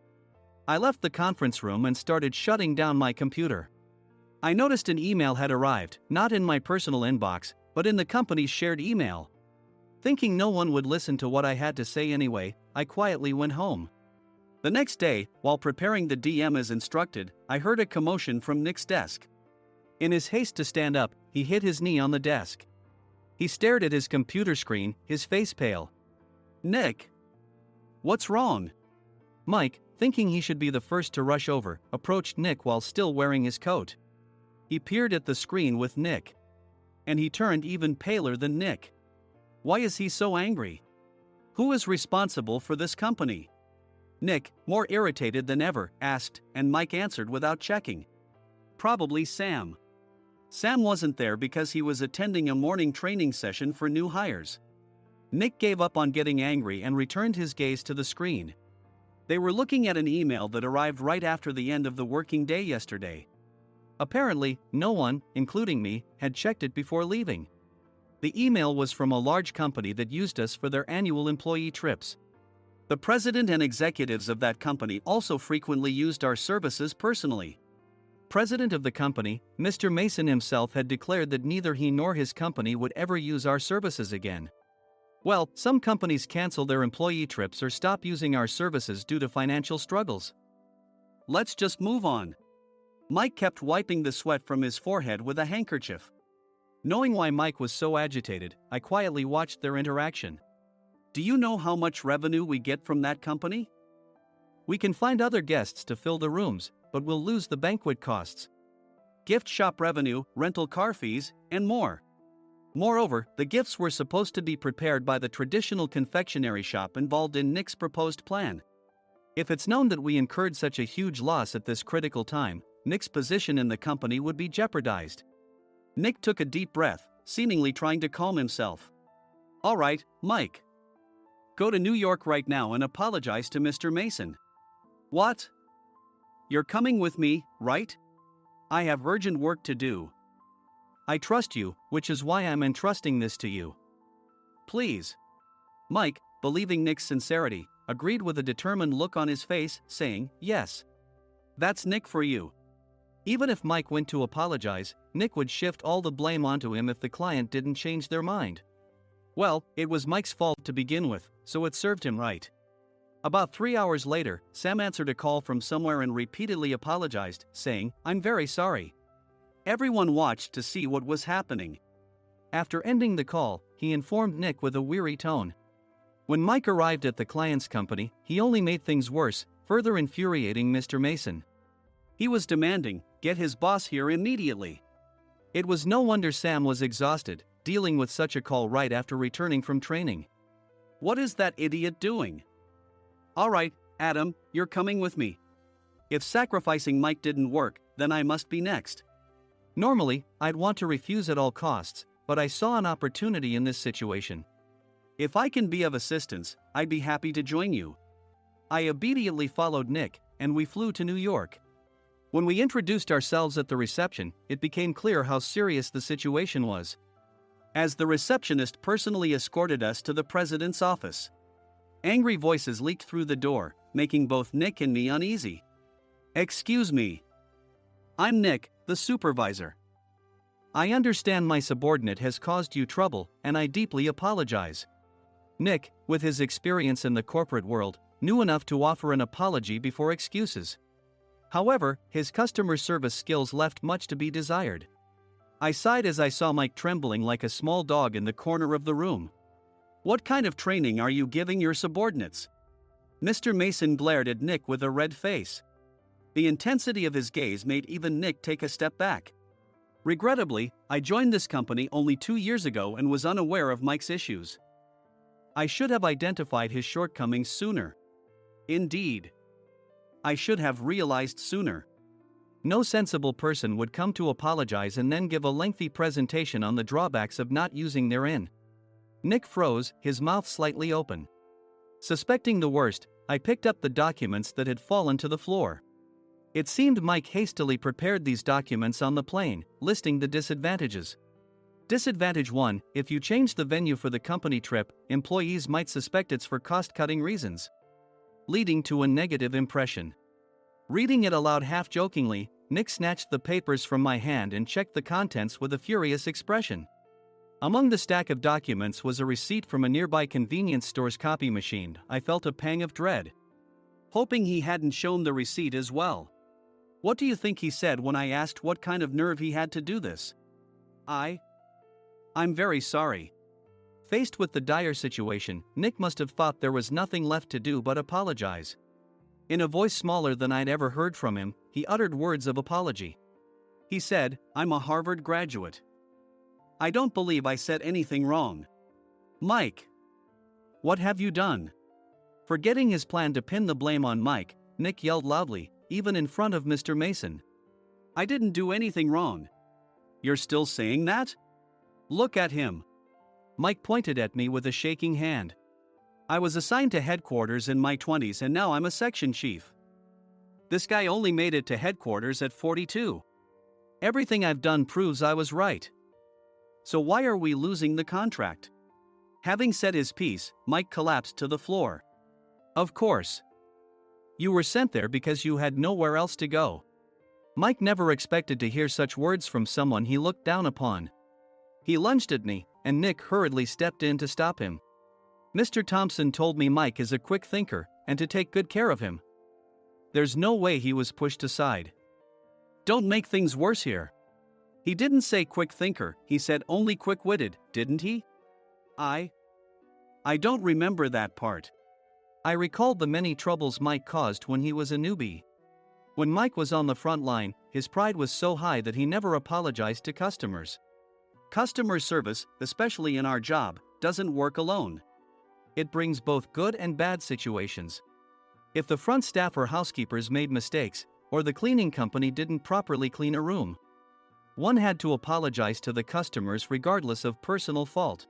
I left the conference room and started shutting down my computer. I noticed an email had arrived, not in my personal inbox, but in the company's shared email. Thinking no one would listen to what I had to say anyway, I quietly went home. The next day, while preparing the DM as instructed, I heard a commotion from Nick's desk. In his haste to stand up, he hit his knee on the desk. He stared at his computer screen, his face pale. "Nick? What's wrong?" Mike, thinking he should be the first to rush over, approached Nick while still wearing his coat. He peered at the screen with Nick. And he turned even paler than Nick. Why is he so angry? Who is responsible for this company? Nick, more irritated than ever, asked, and Mike answered without checking. Probably Sam. Sam wasn't there because he was attending a morning training session for new hires. Nick gave up on getting angry and returned his gaze to the screen. They were looking at an email that arrived right after the end of the working day yesterday. Apparently, no one, including me, had checked it before leaving. The email was from a large company that used us for their annual employee trips. The president and executives of that company also frequently used our services personally. President of the company, Mr. Mason himself, had declared that neither he nor his company would ever use our services again. Well, some companies cancel their employee trips or stop using our services due to financial struggles. Let's just move on. Mike kept wiping the sweat from his forehead with a handkerchief. Knowing why Mike was so agitated, I quietly watched their interaction. Do you know how much revenue we get from that company? We can find other guests to fill the rooms, but we'll lose the banquet costs, gift shop revenue, rental car fees, and more. Moreover, the gifts were supposed to be prepared by the traditional confectionery shop involved in Nick's proposed plan. If it's known that we incurred such a huge loss at this critical time, Nick's position in the company would be jeopardized. Nick took a deep breath, seemingly trying to calm himself. All right, Mike. Go to New York right now and apologize to Mr. Mason. What? You're coming with me, right? I have urgent work to do. I trust you, which is why I'm entrusting this to you. Please. Mike, believing Nick's sincerity, agreed with a determined look on his face, saying, yes. That's Nick for you. Even if Mike went to apologize, Nick would shift all the blame onto him if the client didn't change their mind. Well, it was Mike's fault to begin with, so it served him right. About 3 hours later, Sam answered a call from somewhere and repeatedly apologized, saying, I'm very sorry. Everyone watched to see what was happening. After ending the call, he informed Nick with a weary tone. When Mike arrived at the client's company, he only made things worse, further infuriating Mr. Mason. He was demanding, get his boss here immediately. It was no wonder Sam was exhausted, dealing with such a call right after returning from training. What is that idiot doing? All right, Adam, you're coming with me. If sacrificing Mike didn't work, then I must be next. Normally, I'd want to refuse at all costs, but I saw an opportunity in this situation. If I can be of assistance, I'd be happy to join you. I obediently followed Nick, and we flew to New York. When we introduced ourselves at the reception, it became clear how serious the situation was, as the receptionist personally escorted us to the president's office. Angry voices leaked through the door, making both Nick and me uneasy. Excuse me. I'm Nick, the supervisor. I understand my subordinate has caused you trouble, and I deeply apologize. Nick, with his experience in the corporate world, knew enough to offer an apology before excuses. However, his customer service skills left much to be desired. I sighed as I saw Mike trembling like a small dog in the corner of the room. What kind of training are you giving your subordinates? Mr. Mason glared at Nick with a red face. The intensity of his gaze made even Nick take a step back. Regrettably, I joined this company only 2 years ago and was unaware of Mike's issues. I should have identified his shortcomings sooner. Indeed. I should have realized sooner. No sensible person would come to apologize and then give a lengthy presentation on the drawbacks of not using their in. Nick froze, his mouth slightly open. Suspecting the worst, I picked up the documents that had fallen to the floor. It seemed Mike hastily prepared these documents on the plane, listing the disadvantages. Disadvantage 1, if you change the venue for the company trip, employees might suspect it's for cost-cutting reasons, leading to a negative impression. Reading it aloud half-jokingly, Nick snatched the papers from my hand and checked the contents with a furious expression. Among the stack of documents was a receipt from a nearby convenience store's copy machine. I felt a pang of dread. hoping he hadn't shown the receipt as well. What do you think he said when I asked what kind of nerve he had to do this? I'm very sorry. Faced with the dire situation, Nick must have thought there was nothing left to do but apologize. In a voice smaller than I'd ever heard from him, he uttered words of apology. He said, "I'm a Harvard graduate. I don't believe I said anything wrong." Mike! What have you done? Forgetting his plan to pin the blame on Mike, Nick yelled loudly, even in front of Mr. Mason. "I didn't do anything wrong." "You're still saying that?" "Look at him." Mike pointed at me with a shaking hand. "I was assigned to headquarters in my 20s and now I'm a section chief. This guy only made it to headquarters at 42. Everything I've done proves I was right. So why are we losing the contract?" Having said his piece, Mike collapsed to the floor. "Of course. You were sent there because you had nowhere else to go." Mike never expected to hear such words from someone he looked down upon. He lunged at me, and Nick hurriedly stepped in to stop him. "Mr. Thompson told me Mike is a quick thinker, and to take good care of him." There's no way he was pushed aside. "Don't make things worse here." "He didn't say quick thinker, he said only quick-witted, didn't he?" I don't remember that part." I recalled the many troubles Mike caused when he was a newbie. When Mike was on the front line, his pride was so high that he never apologized to customers. Customer service, especially in our job, doesn't work alone. It brings both good and bad situations. If the front staff or housekeepers made mistakes, or the cleaning company didn't properly clean a room, one had to apologize to the customers regardless of personal fault.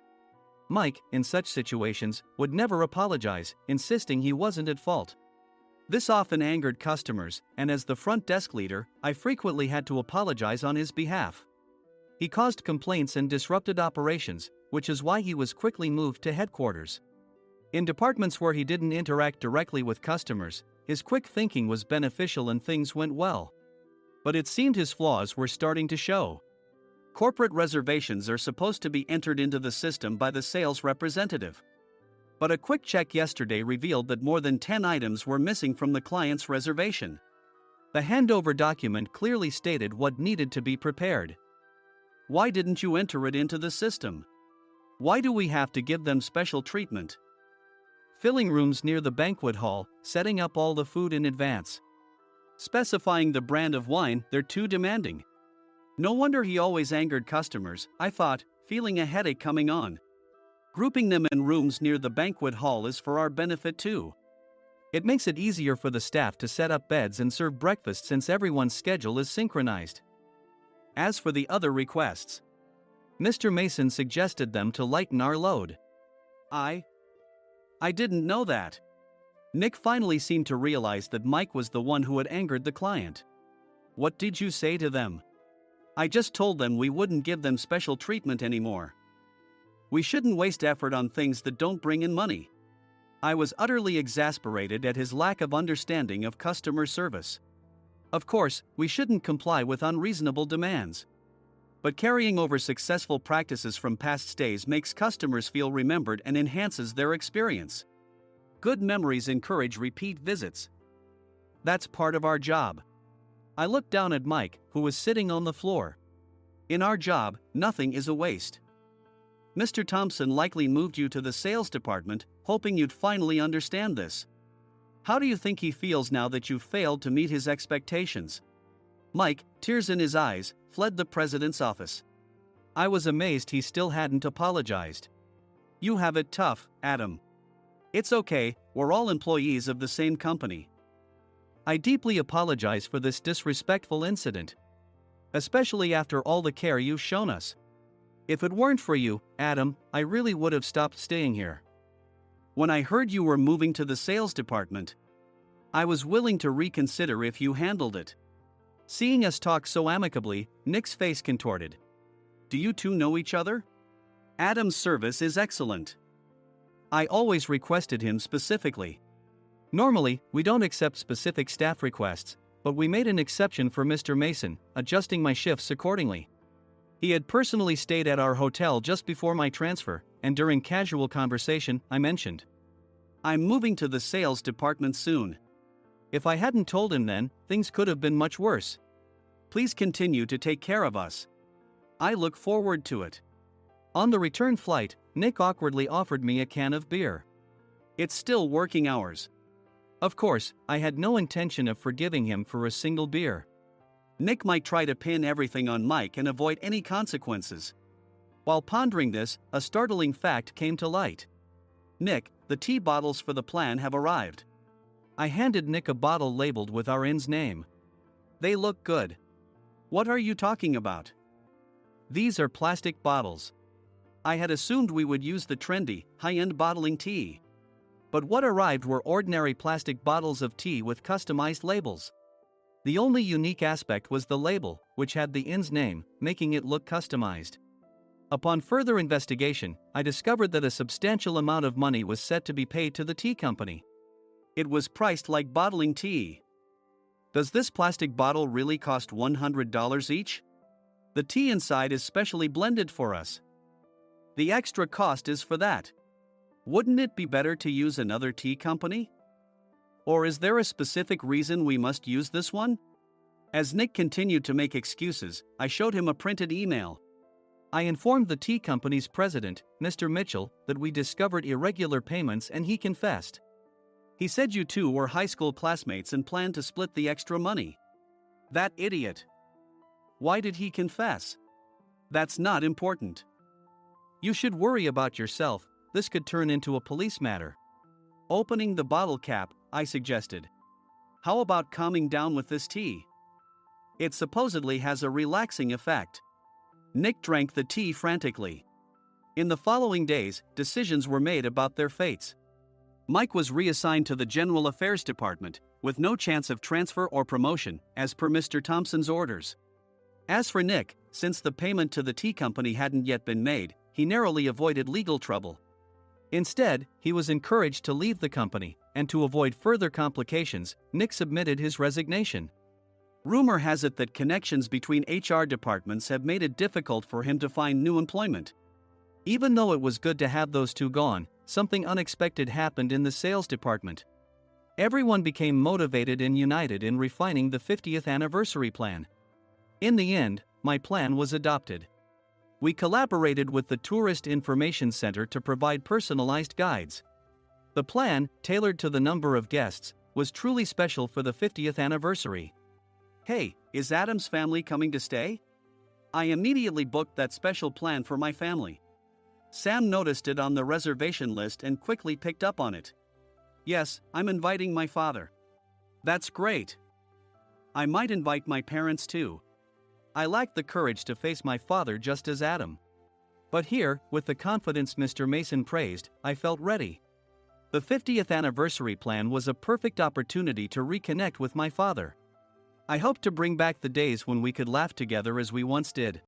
Mike, in such situations, would never apologize, insisting he wasn't at fault. This often angered customers, and as the front desk leader, I frequently had to apologize on his behalf. He caused complaints and disrupted operations, which is why he was quickly moved to headquarters. In departments where he didn't interact directly with customers, his quick thinking was beneficial and things went well. But it seemed his flaws were starting to show. Corporate reservations are supposed to be entered into the system by the sales representative. But a quick check yesterday revealed that more than 10 items were missing from the client's reservation. The handover document clearly stated what needed to be prepared. Why didn't you enter it into the system? Why do we have to give them special treatment? Filling rooms near the banquet hall, setting up all the food in advance. Specifying the brand of wine, they're too demanding. No wonder he always angered customers, I thought, feeling a headache coming on. Grouping them in rooms near the banquet hall is for our benefit too. It makes it easier for the staff to set up beds and serve breakfast since everyone's schedule is synchronized. As for the other requests, Mr. Mason suggested them to lighten our load. I didn't know that. Nick finally seemed to realize that Mike was the one who had angered the client. What did you say to them? I just told them we wouldn't give them special treatment anymore. We shouldn't waste effort on things that don't bring in money. I was utterly exasperated at his lack of understanding of customer service. Of course, we shouldn't comply with unreasonable demands. But carrying over successful practices from past stays makes customers feel remembered and enhances their experience. Good memories encourage repeat visits. That's part of our job. I looked down at Mike, who was sitting on the floor. In our job, nothing is a waste. Mr. Thompson likely moved you to the sales department, hoping you'd finally understand this. How do you think he feels now that you've failed to meet his expectations? Mike, tears in his eyes, fled the president's office. I was amazed he still hadn't apologized. You have it tough, Adam. It's okay, we're all employees of the same company. I deeply apologize for this disrespectful incident. Especially after all the care you've shown us. If it weren't for you, Adam, I really would have stopped staying here. When I heard you were moving to the sales department, I was willing to reconsider if you handled it. Seeing us talk so amicably, Nick's face contorted. Do you two know each other? Adam's service is excellent. I always requested him specifically. Normally, we don't accept specific staff requests, but we made an exception for Mr. Mason, adjusting my shifts accordingly. He had personally stayed at our hotel just before my transfer, and during casual conversation, I mentioned, I'm moving to the sales department soon. If I hadn't told him then, things could have been much worse. Please continue to take care of us. I look forward to it. On the return flight, Nick awkwardly offered me a can of beer. It's still working hours. Of course, I had no intention of forgiving him for a single beer. Nick might try to pin everything on Mike and avoid any consequences. While pondering this, a startling fact came to light. Nick, the tea bottles for the plan have arrived. I handed Nick a bottle labeled with our inn's name. They look good. What are you talking about? These are plastic bottles. I had assumed we would use the trendy, high-end bottling tea. But what arrived were ordinary plastic bottles of tea with customized labels. The only unique aspect was the label, which had the inn's name, making it look customized. Upon further investigation, I discovered that a substantial amount of money was set to be paid to the tea company. It was priced like bottling tea. Does this plastic bottle really cost $100 each? The tea inside is specially blended for us. The extra cost is for that. Wouldn't it be better to use another tea company? Or is there a specific reason we must use this one? As Nick continued to make excuses, I showed him a printed email. I informed the tea company's president, Mr. Mitchell, that we discovered irregular payments and he confessed. He said you two were high school classmates and planned to split the extra money. That idiot. Why did he confess? That's not important. You should worry about yourself, this could turn into a police matter. Opening the bottle cap, I suggested. How about calming down with this tea? It supposedly has a relaxing effect. Nick drank the tea frantically. In the following days, decisions were made about their fates. Mike was reassigned to the General Affairs Department, with no chance of transfer or promotion, as per Mr. Thompson's orders. As for Nick, since the payment to the tea company hadn't yet been made, he narrowly avoided legal trouble. Instead, he was encouraged to leave the company, and to avoid further complications, Nick submitted his resignation. Rumor has it that connections between HR departments have made it difficult for him to find new employment. Even though it was good to have those two gone, something unexpected happened in the sales department. Everyone became motivated and united in refining the 50th anniversary plan. In the end, my plan was adopted. We collaborated with the Tourist Information Center to provide personalized guides. The plan, tailored to the number of guests, was truly special for the 50th anniversary. Hey, is Adam's family coming to stay? I immediately booked that special plan for my family. Sam noticed it on the reservation list and quickly picked up on it. Yes, I'm inviting my father. That's great. I might invite my parents too. I lacked the courage to face my father just as Adam. But here, with the confidence Mr. Mason praised, I felt ready. The 50th anniversary plan was a perfect opportunity to reconnect with my father. I hoped to bring back the days when we could laugh together as we once did.